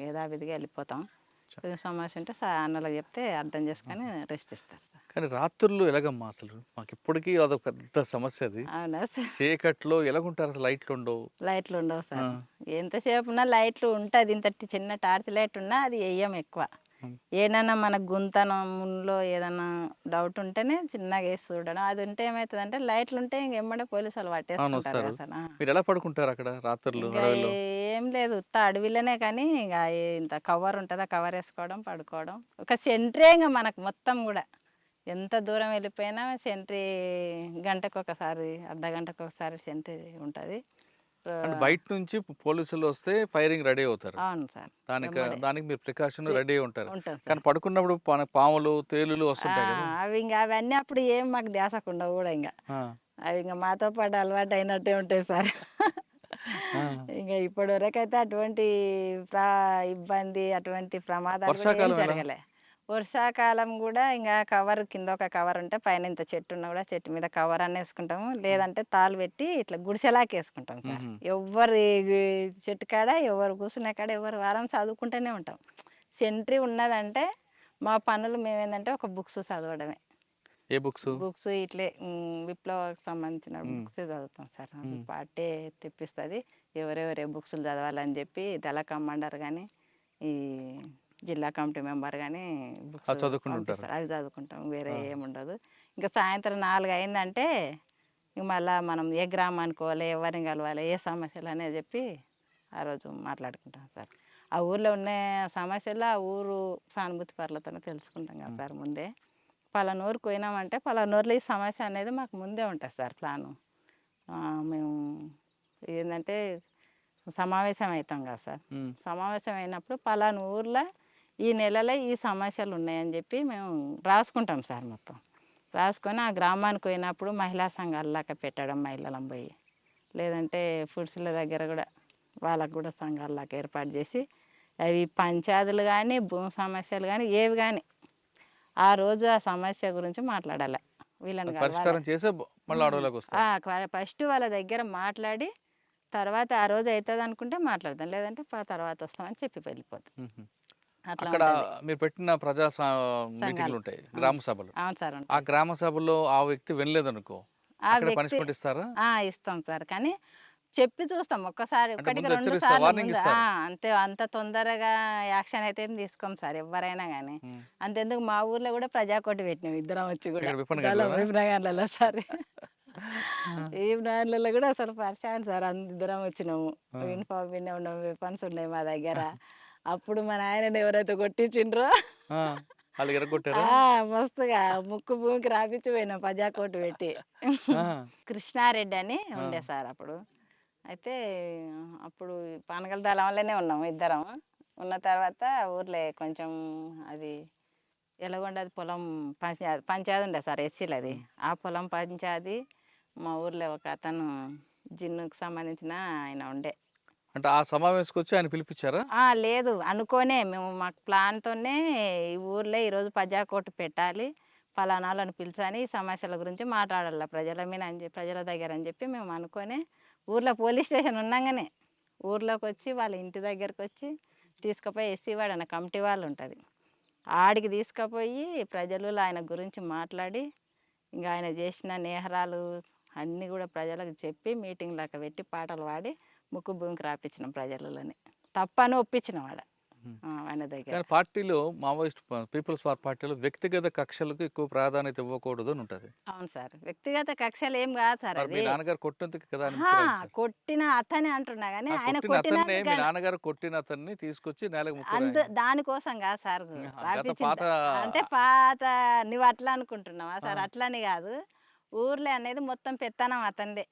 యథావిధిగా వెళ్ళిపోతాం. కొంచెం సమస్య ఉంటే అన్నలకు చెప్తే అర్థం చేసుకొని రెస్ట్ ఇస్తారు సార్. కానీ రాత్రుల్లో ఎలాగమ్మా అసలు? మాకు ఇప్పటికీ అదొక పెద్ద సమస్య అది. అవునా సార్? చీకట్లో ఎలాగుంటారు అసలు? లైట్లు ఉండవు. లైట్లు ఉండవు సార్. ఎంతసేపు ఉన్నా లైట్లు ఉంటుంది, ఇంత చిన్న టార్చ్ లైట్ ఉన్నా అది వెయ్యం ఎక్కువ. ఏదైనా మన గుంతనంలో ఏదైనా డౌట్ ఉంటేనే చిన్నగా వేసి చూడడం. అది ఉంటే ఏమవుతుందంటే లైట్లు ఉంటే ఇంక ఎమ్మడే పోలీసు వాళ్ళు పట్టేసుకుంటారు కదా సార్. మీరు ఎలా పడుకుంటారు అక్కడ రాత్రులు ఇంకా అడవిలో? ఏం లేదు, ఉత్త అడవిలోనే, కానీ ఇంకా ఇంత కవర్ ఉంటుంది, ఆ కవర్ వేసుకోవడం, పడుకోవడం. ఒక సెంట్రీ ఇంకా మనకు మొత్తం కూడా ఎంత దూరం వెళ్ళిపోయినా సెంట్రీ గంటకు ఒకసారి, అర్ధ గంటకు ఒకసారి సెంట్రీ ఉంటుంది. అంటే బయట నుంచి పోలీసులు వస్తే ఫైరింగ్ రెడీ అవుతారు. అవును సార్. దానికి మీరు ప్రికాషన్ రెడీ అయి ఉంటారు. ఉంటుంది కానీ సార్. పడుకున్నప్పుడు పాములు తేలులు వస్తుంటాయి కదా. అవన్నీ అప్పుడు ఏం మాకు ధ్యాసకుండా కూడా ఇంకా అవి ఇంకా మాతో పాటు అలవాటు అయినట్టే ఉంటాయి సార్. ఇంకా ఇప్పటి వరకు అయితే అటువంటి ఇబ్బంది, అటువంటి ప్రమాదాలు కూడా ఏం వర్షాకాలం ఎలా? జరగలే. వర్షాకాలం కూడా ఇంకా కవర్ కింద ఒక కవర్ ఉంటే పైన ఇంత చెట్టు ఉన్నా కూడా చెట్టు మీద కవర్ అన్న వేసుకుంటాము, లేదంటే తాళ్ళు పెట్టి ఇట్లా గుడిసెలాకి వేసుకుంటాం సార్. ఎవరు చెట్టు కాడ ఎవరు కూర్చునే కాడ ఎవరు వారం చదువుకుంటూనే ఉంటాం. సెంట్రీ ఉన్నదంటే మా పనులు మేమేందంటే ఒక బుక్స్ చదవడమే. ఏ బుక్స్? బుక్స్ ఇట్లే విప్లవానికి సంబంధించిన బుక్స్ చదువుతాం సార్. అది పార్టీ తెప్పిస్తుంది ఎవరెవరు ఏ బుక్స్లు చదవాలని చెప్పి దళ కమాండర్ కానీ ఈ జిల్లా కమిటీ మెంబర్ కానీ బుక్స్ పంపిస్తారు, అవి చదువుకుంటాం. వేరే ఏముండదు. ఇంకా సాయంత్రం 4 అయిందంటే ఇంక మళ్ళీ మనం ఏ గ్రామానికి పోవాలి, ఎవరిని కలవాలి, ఏ సమస్యలు అనేది చెప్పి ఆ రోజు మాట్లాడుకుంటాం సార్. ఆ ఊర్లో ఉన్న సమస్యలు ఆ ఊరు సానుభూతి పరులతోనే తెలుసుకుంటాం కదా సార్ ముందే. పలానూరుకు పోయినామంటే పలానూరులో ఈ సమస్య అనేది మాకు ముందే ఉంటుంది సార్ ప్లాను. మేము ఏంటంటే సమావేశం అవుతాం కదా సార్. సమావేశం అయినప్పుడు పలానా ఊర్లో ఈ నెలలో ఈ సమస్యలు ఉన్నాయని చెప్పి మేము రాసుకుంటాం సార్. మొత్తం రాసుకొని ఆ గ్రామానికి పోయినప్పుడు మహిళా సంఘాలలాగా పెట్టడం, మహిళలను పోయి, లేదంటే ఫుడ్స్ల దగ్గర కూడా వాళ్ళకు కూడా సంఘాలలాగా ఏర్పాటు చేసి అవి పంచాయతీలు కానీ భూమి సమస్యలు కానీ ఏవి కానీ ఆ రోజు ఆ సమస్య గురించి మాట్లాడాలి. వీళ్ళని పరిష్కారం చేసే మళ్ళీ అడవులోకి వస్తారు. ఫస్ట్ వాళ్ళ దగ్గర మాట్లాడి తర్వాత ఆ రోజు అవుతుంది అనుకుంటే మాట్లాడతాం, లేదంటే తర్వాత వస్తామని చెప్పి వెళ్ళిపోతాం. అట్లా అక్కడ మీరు పెట్టిన మీటింగ్లు ఉంటాయి, గ్రామ సభలు. అవును సార్. ఆ గ్రామ సభలో ఆ వ్యక్తి వినలేదనుకో, అక్కడ పనిష్మెంట్ ఇస్తారా? ఇస్తాం సార్, కానీ చెప్పి చూస్తాం ఒక్కసారి, ఒకటికి 2 సార్లు ముందు. అంత తొందరగా యాక్షన్ అయితే ఏం తీసుకోం సార్ ఎవరైనా కానీ. అంతెందుకు మా ఊర్లో కూడా ప్రజాకోటి పెట్టినాం ఇద్దరం వచ్చి కూడా విప్నగర్లలో సార్. విప్నగర్లలో కూడా అసలు పరిశాన్ సార్, ఇద్దరం వచ్చినాము. యూనిఫామ్ వినే ఉన్నాం, వెపన్స్ ఉన్నాయి మా దగ్గర. అప్పుడు మా నాయనని ఎవరైతే కొట్టించిండ్రో మస్తుగా ముక్కు భూమికి రాపించి పోయినాం ప్రజాకోటి పెట్టి. కృష్ణారెడ్డి అని ఉండే సార్ అప్పుడు. అయితే అప్పుడు పానగల దళంలోనే ఉన్నాము ఇద్దరం. ఉన్న తర్వాత ఊర్లో కొంచెం అది ఎలాగొండది పొలం పంచాయతీ ఉండే సార్, ఎస్సీలది. ఆ పొలం పంచాయతీ మా ఊర్లో ఒక అతను జిన్నుకు సంబంధించిన ఆయన ఉండే. అంటే ఆ సమావేశంకి వచ్చి ఆయన పిలిపించారా? లేదు, అనుకోనే మేము మాకు ప్లాన్తోనే ఈ ఊర్లో ఈరోజు ప్రజాకోటి పెట్టాలి, ఫలానాలను పిలిచని ఈ సమస్యల గురించి మాట్లాడాలి ప్రజల మీద ప్రజల దగ్గర అని చెప్పి మేము అనుకోనే ఊర్లో పోలీస్ స్టేషన్ ఉండగానే ఊర్లోకి వచ్చి వాళ్ళ ఇంటి దగ్గరకు వచ్చి తీసుకుపోయి ఎస్సీ వాడు అన్న కమిటీ వాళ్ళు ఉంటుంది, ఆడికి తీసుకుపోయి ప్రజలు ఆయన గురించి మాట్లాడి ఇంకా ఆయన చేసిన నేహరాలు అన్నీ కూడా ప్రజలకు చెప్పి మీటింగ్ లాగా పెట్టి పాటలు పాడి ముక్కు భూమికి రాపించినాం ప్రజలని. తప్పని ఒప్పించిన వాడ. ఆయన దగ్గర. కానీ పార్టీలో మావోయిస్ట్ పీపుల్స్ వార్ పార్టీలో వ్యక్తిగత కక్షలకు ఎక్కువ ప్రాధాన్యత ఇవ్వకూడదు అని ఉంటుంది. అవును సార్. వ్యక్తిగత కక్షలు ఏం కాదు సార్ మరి మీ అది. నాన్నగారు కొట్టినందుకు కదా అని ఆహా! అభిప్రాయించారు. కొట్టిన అతనే అంటున్నా గానీ, ఆయన కొట్టిన అతన్నే కొట్టినందుకు మీ నాన్నగారు కొట్టిన అతన్ని తీసుకొచ్చి నేలకు దానికోసం కాదు సార్ గత పాత రాపిచ్చింది. అంటే పాత నువ్వు అట్లా అనుకుంటున్నావా సార్? అట్లని కాదు. ఊర్లో అనేది మొత్తం పెత్తనం అతనిదే.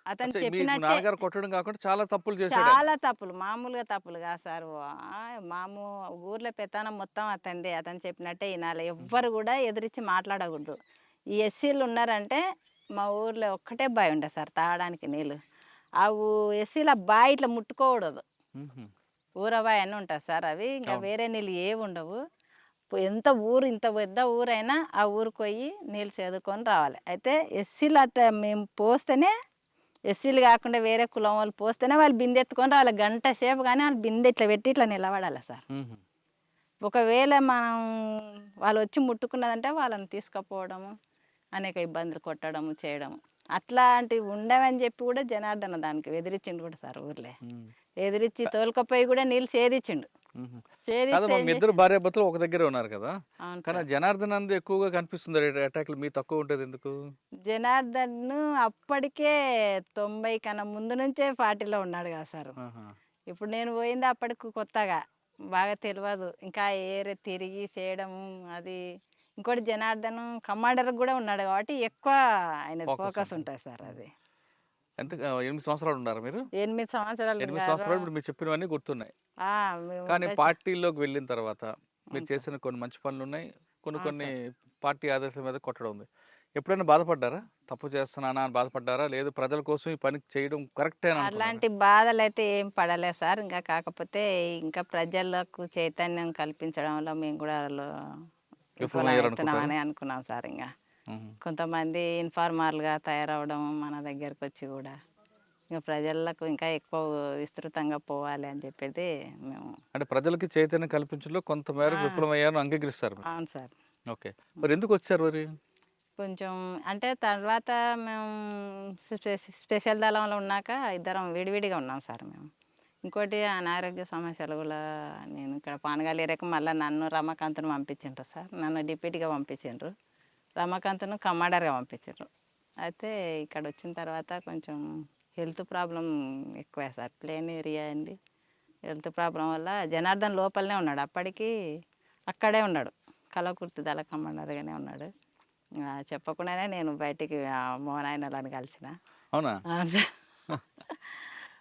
అతను అంటే మీ చెప్పినట్టే నాన్నగారు కొట్టడం కాకుండా చాలా తప్పులు చేశాడు ఆయన. చాలా తప్పులు. మామూలుగా తప్పులు కాదు సార్. ఊర్లో పెత్తనం మొత్తం అతనిదే. అతను చెప్పినట్టే ఇనాలి. ఎవ్వరు కూడా ఎదిరించి మాట్లాడకూడదు. ఈ ఎస్సీలు ఉన్నారంటే మా ఊర్లో ఒక్కటే బావి ఉండే సార్ తాగడానికి నీళ్ళు. ఆ ఎస్సీల బావి ఇట్లా ముట్టుకోకూడదు. మ్మ్. ఊరబావి అని ఉంటుంది సార్ అవి. ఇంకా వేరే నీళ్ళు ఏవి ఉండవు. ఎంత ఊరు ఇంత పెద్ద ఊరైనా ఆ ఊరికి పోయి నీళ్ళు చేదుకొని రావాలి. అయితే ఎస్సీలు మేము పోస్తేనే ఎస్సీలు కాకుండా వేరే కులం వాళ్ళు పోస్తేనే వాళ్ళు బిందె ఎత్తుకొని రావాలి. గంట సేపు కానీ వాళ్ళు బిందె ఇట్లా పెట్టి ఇట్లా నిలబడాలి సార్. మ్మ్. ఒకవేళ మనం వాళ్ళు వచ్చి ముట్టుకున్నదంటే వాళ్ళని తీసుకుపోవడము, అనేక ఇబ్బందులు కొట్టడము, చేయడము అట్లాంటివి ఉండవని చెప్పి కూడా జనార్దన దానికి ఎదిరించిండు కూడా సార్ ఊర్లే. మ్మ్. ఎదిరించి తోలుకపోయి కూడా నీళ్ళు సేదించిండు. మ్మ్. సేదిస్తే కాదమ్మా, ఏం మీ ఇద్దరు చేసిండు? భార్యాభర్తలు ఒక దగ్గరే ఉన్నారు కదా. అవును కానీ సార్. జనార్దన్ అంది ఎక్కువగా కనిపిస్తుంది అటాక్లు, మీ తక్కువ ఉంటుంది ఎందుకు? జనార్దన్ అప్పటికే 90 కన్నా ముందు నుంచే పార్టీలో ఉన్నాడు కదా సార్. ఆహా. ఇప్పుడు నేను పోయింది అప్పటికి కొత్తగా బాగా తెలియదు. ఇంకా ఏరే తిరిగి చేయడము అది. ఇంకోటి జనార్దన్ కమాండర్ కూడా ఉన్నాడు కాబట్టి ఎక్కువ ఆయన ఫోకస్ ఫోకస్ ఉంటుంది. ఉంటుంది సార్ అది. ఎంత 8 సంవత్సరాలు ఉన్నారు మీరు? 8 సంవత్సరాలు 8 కాదు. సంవత్సరాలు ఇప్పుడు మీరు చెప్పినవన్నీ గుర్తున్నాయి. మేము కానీ ఉండొచ్చు. పార్టీలోకి వెళ్ళిన తర్వాత మీరు అవును సార్. చేసిన కొన్ని మంచి పనులు ఉన్నాయి, కొన్ని అవును కొన్ని సార్. పార్టీ ఆదేశాల మీద కొట్టడం ఉంది. ఎప్పుడైనా బాధపడ్డారా? తప్పు చేస్తున్నానా అని బాధపడ్డారా? లేదు ప్రజల కోసం ఈ పని చేయడం కరెక్టే అని అనుకున్నారా? అలాంటి బాధలు అయితే ఏం పడలేదు సార్. ఇంకా కాకపోతే ఇంకా ప్రజలకు చైతన్యం కల్పించడంలో మేము కూడా విఫలమయ్యారు అనుకుంటారా? విఫలమవుతున్నామని అనుకున్నాం సార్. ఇంకా మ్మ్. కొంతమంది ఇన్ఫార్మర్లుగా తయారవడం మన దగ్గరకు వచ్చి కూడా ఇంకా ప్రజలకు ఇంకా ఎక్కువ విస్తృతంగా పోవాలి అని చెప్పేది మేము. అంటే ప్రజలకి చైతన్యం కల్పించడంలో కొంతమేరకు ఆ, విఫలమయ్యారని అంగీకరిస్తారు మీరు. అవును సార్. ఓకే. మరి ఎందుకు వచ్చారు మరి? కొంచెం అంటే తర్వాత మేము స్పెషల్ దళంలో ఉన్నాక ఇద్దరం విడివిడిగా ఉన్నాం సార్ మేము. ఇంకోటి అనారోగ్య సమస్యలు కూడా నేను ఇక్కడ పానగాలి ఏరియాకి మళ్ళీ నన్ను రమాకాంత్ను పంపించిండ్రు సార్. నన్ను డిప్యూటీగా పంపించిండ్రు, రమాకాంత్ను కమాండర్గా పంపించిండ్రు. అయితే ఇక్కడ వచ్చిన తర్వాత కొంచెం హెల్త్ ప్రాబ్లం ఎక్కువ సార్. ప్లేన్ ఏరియా అండి. హెల్త్ ప్రాబ్లం వల్ల జనార్దన్ లోపలనే ఉన్నాడు. అప్పటికి అక్కడే ఉన్నాడు, కలకుర్తి దళ కమాండర్గానే ఉన్నాడు. చెప్పకుండానే నేను బయటికి మోనాయనలను కలిసిన. అవునా?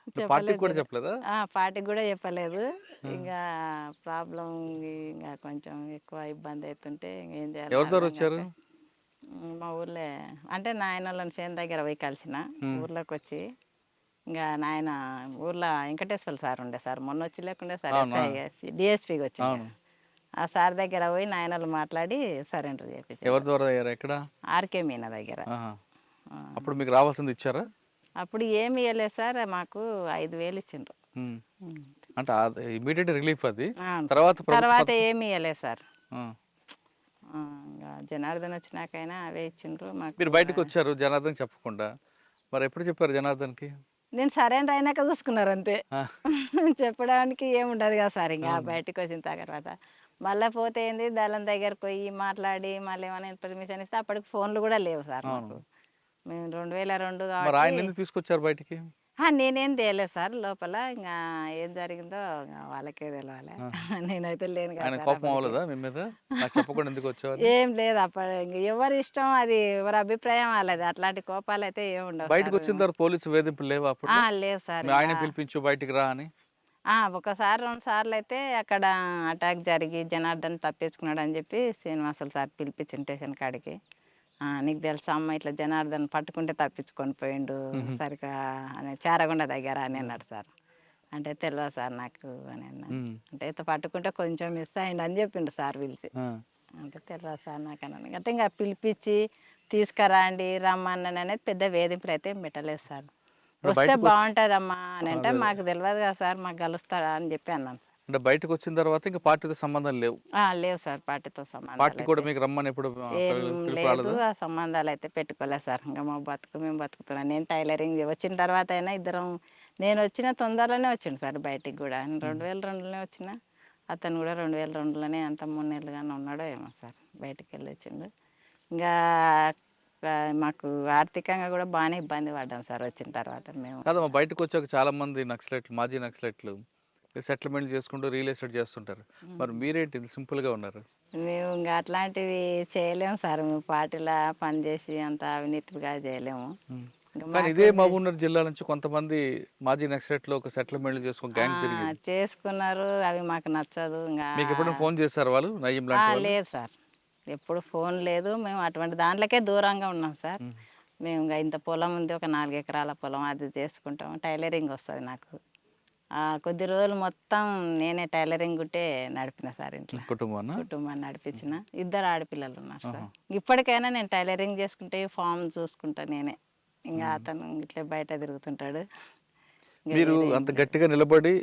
పార్టీకి చెప్పలేదు కూడా చెప్పలేదా? పార్టీకి కూడా చెప్పలేదు. ఇంకా ప్రాబ్లం ఇంకా కొంచెం ఎక్కువ ఇబ్బంది అవుతుంటే ఏం చేయాలి ఎవరి ద్వారా అర్థం వచ్చారు? కాక మా ఊర్లే అంటే నాయనోళ్ళని చేను దగ్గర పోయి కలిసిన. ఊర్లోకి వచ్చి ఇంకా నాయన ఊర్లో వెంకటేశ్వర సార్ ఉండే సార్, మొన్న వచ్చి లేకుండే సార్ అవునా? ఎస్ఐ డిఎస్పీకి వచ్చింది. అవును. ఆ సార్ దగ్గర పోయి నాయనలు మాట్లాడి సరెండర్ చేయించారు. ఎవరి ద్వారా అయ్యారు? ఎక్కడ? ఆర్కే మీనా దగ్గర. ఆహా. ఆ, అప్పుడు మీకు రావాల్సింది ఇచ్చారా? అప్పుడు ఏమి ఇవ్వలేదు సార్. మాకు 5,000 ఇచ్చిండ్రు. మ్మ్. ఉమ్. అంటే ఇమీడియట్ రిలీఫ్ అది. అవును సార్. తర్వాత ప్రభుత్వ తర్వాత పథకం. ఏమి ఇవ్వలేదు సార్. ఆ. ఇంకా జనార్దన్ వచ్చినాకైనా అవే ఇచ్చిండ్రు మాకు. మీరు బయటకు వచ్చారు జనార్దన్ చెప్పకుండా. మరి ఎప్పుడు చెప్పారు జనార్దన్కి? నేను సరెండర్ అయినాక చూసుకున్నారు అంతే. ఆ. చెప్పడానికి ఏముండదు కదా సార్. ఇంకా అవును. బయటకు వచ్చిన తర్వాత మళ్ళీ పోతే ఏంది దళం దగ్గరకు పోయి మాట్లాడి మళ్ళీ ఏమైనా ఇన్ఫర్మేషన్ ఇస్తే అప్పటికి ఫోన్లు కూడా లేవు సార్ అవును. మాకు. మేము 2002 మరి కాబట్టి ఆయన ఎందుకు తీసుకొచ్చారు బయటికి? నేనేం తేలేదు సార్ లోపల. ఇంకా ఏం జరిగిందో ఇంకా వాళ్ళకే తెలవాలి. ఆ. నేనైతే లేను కదా ఆయన సార్ కోపం అప్పటికి. అవ్వలేదా మీ మీద? నాకు చెప్పకుండా ఎందుకు వచ్చావని? ఏం లేదు అప్పుడు. ఇంక ఎవరి ఇష్టం అది, ఎవరి అభిప్రాయం వాళ్ళది. అట్లాంటి కోపాలు అయితే ఏమి ఉండవు బయటకు సార్. వచ్చిన తర్వాత పోలీసు వేధింపులు లేవా అప్పుడు? లేవు సార్. మీ ఇంకా ఆయన పిలిపించు బయటికి రా అని. ఒకసారి 2 సార్లు అయితే అక్కడ అటాక్ జరిగి జనార్దన్ తప్పించుకున్నాడు అని చెప్పి శ్రీనివాసులు సార్ పిలిపించి స్టేషన్ కాడికి. నీకు తెలుసా అమ్మ ఇట్లా జనార్దన్ పట్టుకుంటే తప్పించుకొని పోయిండు సరిగా అని చారగొండ దగ్గర అని అన్నాడు సార్. అంటే తెలియదు సార్ నాకు అని అన్నాను. మ్మ్. అంటే ఇట్లా పట్టుకుంటే కొంచెం మిస్ అయ్యిండు అని చెప్పిండు సార్ పిలిచి. ఆ. అంటే తెలియదు సార్ నాకు అన్నాను. అంటే ఇంకా పిలిపించి తీసుకురండి రమ్మన్నాను అనేది పెద్ద వేధింపులు అయితే ఏం పెట్టలేదు సార్. ఇప్పుడు వస్తే బయటకు వచ్చి బాగుంటుందమ్మా అని అంటే అదే అదే. మాకు తెలియదు కదా సార్, మాకు కలుస్తాడా అని చెప్పి అన్నాను సార్. అంటే బయటకు వచ్చిన తర్వాత ఇంకా పార్టీతో సంబంధం లేవు. లేవు సార్, పార్టీతో సంబంధాలు పార్టీ కూడా అయితే మీకు రమ్మని ఎప్పుడు ఏం పిలుపు లేదు. రాలేదా? ఆ సంబంధాలు అయితే పెట్టుకోలేదు సార్. ఇంకా మా బతుకు మేము బతుకుతున్నాం. నేను టైలరింగ్ వచ్చిన తర్వాత అయినా ఇద్దరం, నేను వచ్చిన తొందరలోనే వచ్చిండు సార్ బయటికి కూడా. 2002లోనే వచ్చిన. అతను కూడా 2002లోనే అంత 3 నెలలుగానే ఉన్నాడో ఏమో సార్, బయటికి వెళ్ళి వచ్చిండు. ఇంకా మాకు ఆర్థికంగా కూడా బాగానే ఇబ్బంది పడ్డాం సార్ వచ్చిన తర్వాత మేము. కాదమ్మా, బయటకు వచ్చాక చాలా మంది నక్సలైట్లు, మాజీ నక్సలైట్లు సెటిల్మెంట్ చేసుకుంటూ రియల్ ఎస్టేట్ చేస్తుంటారు. మరి మీరేంటి ఇంత సింపుల్గా ఉన్నారు? మేము ఇంకా అట్లాంటివి చేయలేము సార్, మేము పార్టీలా పనిచేసి అంత అవినీతిగా చేయలేము. ఇంకా కానీ ఇదే మహబూబ్నగర్ జిల్లా నుంచి కొంతమంది మాజీ నక్సలైట్లు ఒక సెటిల్మెంట్ చేసుకుని గ్యాంగ్ తిరిగింది. చేసుకున్నారు, అవి మాకు నచ్చదు. ఇంకా మీకు ఎప్పుడైనా ఫోన్ చేశారు వాళ్ళు, నయ్యం లాంటి వాళ్ళు? లేదు సార్, ఎప్పుడు ఫోన్ లేదు. మేము అటువంటి దాంట్లోకే దూరంగా ఉన్నాం సార్. మేము ఇంకా ఇంత పొలం ఉంది, ఒక 4 ఎకరాల పొలం, అది చేసుకుంటాం. టైలరింగ్ వస్తుంది నాకు. కొద్ది రోజులు మొత్తం నేనే టైలరింగ్ గుట్టే నడిపిన సార్ ఇంట్లో. కుటుంబాన్ని నడిపించిన. 2 ఆడపిల్లలు ఉన్నారు సార్. ఇప్పటికైనా నేను టైలరింగ్ చేసుకుంటే ఫామ్ చూసుకుంటా నేనే. ఇంకా అతను ఇట్లా బయట తిరుగుతుంటాడు. మీరు అంత గట్టిగా నిలబడి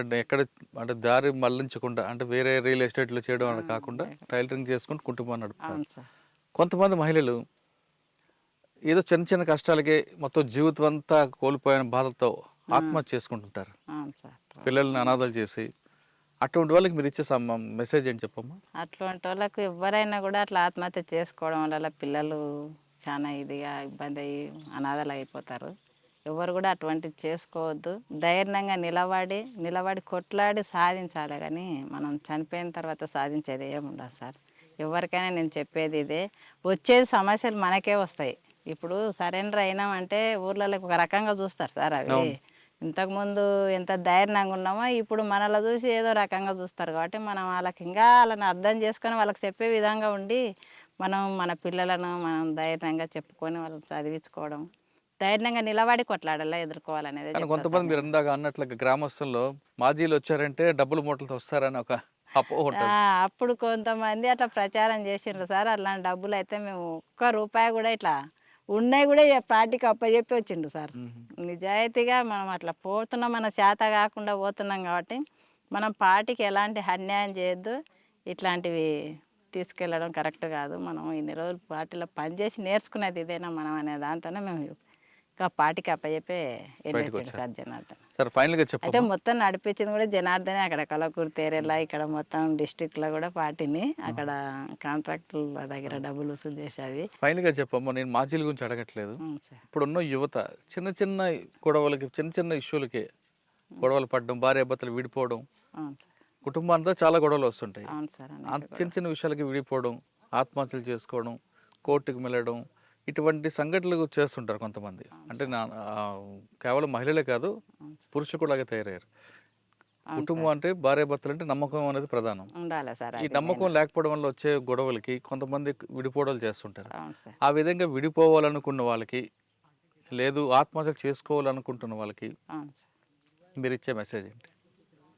అంటే ఎక్కడ అంటే దారి మళ్లించకుండా, అంటే వేరే రియల్ ఎస్టేట్లో చేయడం అని కాకుండా టైలరింగ్ చేసుకుంటూ కుటుంబాన్ని నడుపుతారు. అవును సార్. కొంతమంది మహిళలు ఏదో చిన్న చిన్న కష్టాలకే మొత్తం జీవితం అంతా కోల్పోయిన బాధలతో ఆత్మహత్య చేసుకుంటుంటారు, అవును సార్. పిల్లల్ని అనాథలు చేసి. అటువంటి వాళ్ళకి మీరు ఇచ్చే మెసేజ్ ఏంటి చెప్పమ్మా? అటువంటి వాళ్ళకు ఎవరైనా కూడా అట్లా ఆత్మహత్య చేసుకోవడం వల్ల పిల్లలు చాలా ఇదిగా ఇబ్బంది అయ్యి అనాథలు అయిపోతారు. ఎవరు కూడా అటువంటివి చేసుకోవద్దు. ధైర్యంగా నిలబడి కొట్లాడి సాధించాలి. కానీ మనం చనిపోయిన తర్వాత సాధించేది ఏముండదు సార్. ఎవరికైనా నేను చెప్పేది ఇదే, వచ్చేది సమస్యలు మనకే వస్తాయి. ఇప్పుడు సరెండర్ అయినామంటే ఊర్లలో ఒక రకంగా చూస్తారు సార్. అవి ఇంతకుముందు ఎంత ధైర్యంగా ఉన్నామో ఇప్పుడు మనలో చూసి ఏదో రకంగా చూస్తారు. కాబట్టి మనం వాళ్ళని అర్థం చేసుకొని వాళ్ళకి చెప్పే విధంగా ఉండి మనం మన పిల్లలను మనం ధైర్యంగా చెప్పుకొని వాళ్ళని చదివించుకోవడం, ధైర్యంగా నిలబడి కొట్లాడాలా, ఎదుర్కోవాలనేది. కానీ కొంతమంది మీరు ఇందాక అన్నట్లుగా గ్రామస్తుల్లో మాజీలు వచ్చారంటే డబ్బులు మూటలతో వస్తారని ఒక అపోహ ఉంటుంది. అప్పుడు కొంతమంది అట్లా ప్రచారం చేసిండ్రు సార్. అట్లాంటి డబ్బులు అయితే మేము ఒక్క రూపాయి కూడా ఇట్లా ఉన్నాయి కూడా పార్టీకి అప్పచెప్పి వచ్చిండు సార్. నిజాయితీగా మనం అట్లా పోతున్నాం, మన చేత కాకుండా పోతున్నాం కాబట్టి మనం పార్టీకి ఎలాంటి అన్యాయం చేయొద్దు. ఇట్లాంటివి తీసుకెళ్ళడం కరెక్ట్ కాదు. మనం ఇన్ని రోజులు పార్టీలో పనిచేసి నేర్చుకునేది ఇదేనా మనం అనే దాంతోనే మేము ఇంకా పార్టీకి అప్పచెప్పే వెళ్ళొచ్చాడు సార్ జనార్దన్. సార్ ఫైనల్గా చెప్పండి. అయితే మొత్తం నడిపించింది కూడా జనార్దనే. అక్కడ కలకూరు తేరేలా, ఇక్కడ మొత్తం డిస్టిక్లో కూడా పార్టీని అక్కడ కాంట్రాక్టుల దగ్గర డబ్బులు వసూలు చేసేవి. ఫైనల్గా చెప్పమ్మా, నేను మాజీల గురించి అడగట్లేదు. ఇప్పుడున్న యువత చిన్న చిన్న గొడవలకి, చిన్న చిన్న ఇష్యూలకి గొడవలు పడడం, భార్యాభర్తలు విడిపోవడం, కుటుంబాంతో చాలా గొడవలు వస్తుంటాయి. చిన్న చిన్న విషయాలకి విడిపోవడం, ఆత్మహత్యలు చేసుకోవడం, కోర్టుకు వెళ్ళడం, ఇటువంటి సంఘటనలు చేస్తుంటారు కొంతమంది. అంటే కేవలం మహిళలే కాదు, పురుషులు కూడా అలాగే తయారయ్యారు. కుటుంబం అంటే భార్యాభర్తలు అంటే నమ్మకం అనేది ప్రధానం ఉండాలి సార్. ఈ నమ్మకం లేకపోవడం వల్ల వచ్చే గొడవలకి కొంతమంది విడిపోవడాలు చేస్తుంటారు. ఆ విధంగా విడిపోవాలనుకున్న వాళ్ళకి, లేదు ఆత్మహత్య చేసుకోవాలనుకుంటున్న వాళ్ళకి మీరు ఇచ్చే మెసేజ్ ఏంటి?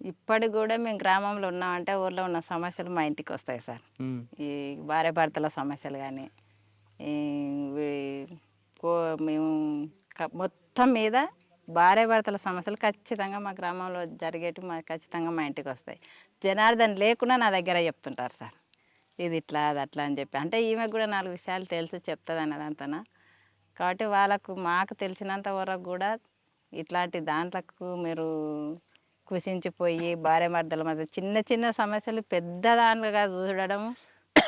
ఇప్పటికి కూడా మేము గ్రామంలో ఉన్నామంటే ఊర్లో ఉన్న సమస్యలు మా ఇంటికి వస్తాయి సార్. ఈ భార్యాభర్తల సమస్యలు కానీ, మేము మొత్తం మీద భార్యాభర్తల సమస్యలు ఖచ్చితంగా మా గ్రామంలో జరిగేటివి ఖచ్చితంగా మా ఇంటికి వస్తాయి. జనార్దన్ లేకుండా నా దగ్గర చెప్తుంటారు సార్, ఇది ఇట్లా అది అట్లా అని చెప్పి. అంటే ఈమెకు కూడా 4 విషయాలు తెలుసు, చెప్తుంది అన్నదంతనా. కాబట్టి మాకు తెలిసినంత వరకు కూడా ఇట్లాంటి దాంట్లకు మీరు కుసించిపోయి భార్యాభర్తల మధ్య చిన్న చిన్న సమస్యలు పెద్ద దానిగా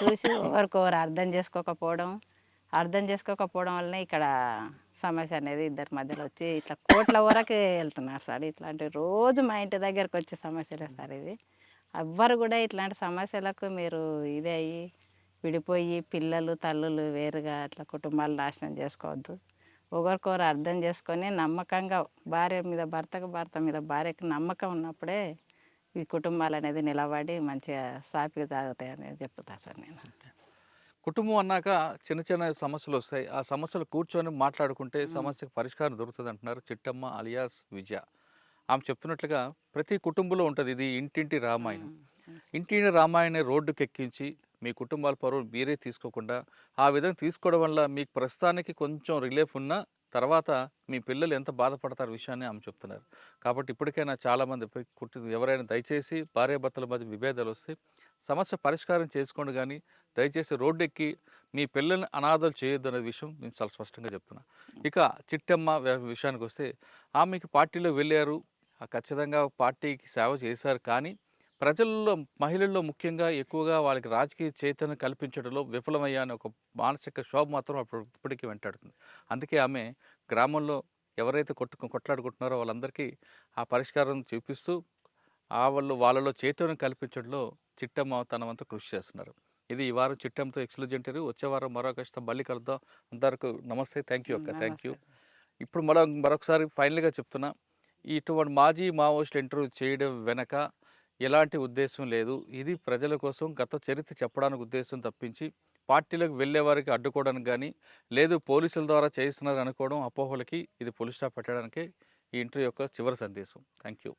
చూసి ఒకరికొకరు అర్థం చేసుకోకపోవడం వల్లనే ఇక్కడ సమస్య అనేది ఇద్దరి మధ్యలో వచ్చి ఇట్లా కోట్ల వరకు వెళ్తున్నారు సార్. ఇట్లాంటి రోజు మా ఇంటి దగ్గరకు వచ్చే సమస్యలే సార్ ఇది. ఎవ్వరు కూడా ఇట్లాంటి సమస్యలకు మీరు ఇదే అయ్యి విడిపోయి పిల్లలు తల్లులు వేరుగా అట్లా కుటుంబాలు నాశనం చేసుకోవద్దు. ఒకరికొకరు అర్థం చేసుకొని నమ్మకంగా భర్త మీద భార్యకు నమ్మకం ఉన్నప్పుడే ఈ కుటుంబాలు అనేది నిలబడి మంచిగా సాఫీగా సాగుతాయి అనేది చెప్తా సార్ నేను. కుటుంబం అన్నాక చిన్న చిన్న సమస్యలు వస్తాయి. ఆ సమస్యలు కూర్చొని మాట్లాడుకుంటే సమస్యకు పరిష్కారం దొరుకుతుంది అంటున్నారు చిట్టమ్మ అలియాస్ విజయ. ఆమె చెప్తున్నట్లుగా ప్రతి కుటుంబంలో ఉంటుంది ఇది ఇంటింటి రామాయణం. ఇంటింటి రామాయణం రోడ్డుకి ఎక్కించి మీ కుటుంబాల పరువు మీరే తీసుకోకుండా, ఆ విధంగా తీసుకోవడం వల్ల మీకు ప్రస్తుతానికి కొంచెం రిలీఫ్ ఉన్న తర్వాత మీ పిల్లలు ఎంత బాధపడతారు విషయాన్ని ఆమె చెప్తున్నారు. కాబట్టి ఇప్పటికైనా చాలామంది ఎవరైనా దయచేసి భార్యాభర్తల మధ్య విభేదాలు వస్తే సమస్య పరిష్కారం చేసుకోండి, కానీ దయచేసి రోడ్డు ఎక్కి మీ పిల్లల్ని అనాథలు చేయొద్దు అనే విషయం నేను చాలా స్పష్టంగా చెప్తున్నా. ఇక చిట్టమ్మ విషయానికి వస్తే ఆమెకి పార్టీలో వెళ్ళారు, ఖచ్చితంగా పార్టీకి సేవ చేశారు, కానీ ప్రజల్లో మహిళల్లో ముఖ్యంగా ఎక్కువగా వాళ్ళకి రాజకీయ చైతన్యం కల్పించడంలో విఫలమయ్యా అనే ఒక మానసిక క్షోభ మాత్రం ఇప్పటికీ వెంటాడుతుంది. అందుకే ఆమె గ్రామంలో ఎవరైతే కొట్లాడుకుంటున్నారో వాళ్ళందరికీ ఆ పరిష్కారం చూపిస్తూ వాళ్ళలో చైతన్యం కల్పించడంలో చిట్టమ్మ తన వంతు కృషి చేస్తున్నారు. ఇది ఈ వారం చిట్టమ్మతో ఎక్స్క్లూజివ్ ఇంటర్వ్యూ. వచ్చే వారం మరో కష్టం మళ్ళీ కలుద్దాం. అందరికీ నమస్తే. థ్యాంక్ యూ అక్క. Thank you. నమస్తే. ఇప్పుడు మరొకసారి ఫైనల్గా చెప్తున్నా, ఇటువంటి మాజీ మావోయిస్టులు ఇంటర్వ్యూ చేయడం వెనక ఎలాంటి ఉద్దేశం లేదు. ఇది ప్రజల కోసం గత చరిత్ర చెప్పడానికి ఉద్దేశం తప్పించి పార్టీలకు వెళ్ళే వారికి అడ్డుకోవడానికి కానీ, లేదు పోలీసుల ద్వారా చేస్తున్నారు అనుకోవడం అపోహలకి ఇది పులి స్టాప్ పెట్టడానికే ఈ ఇంటర్వ్యూ యొక్క చివరి సందేశం. Thank you.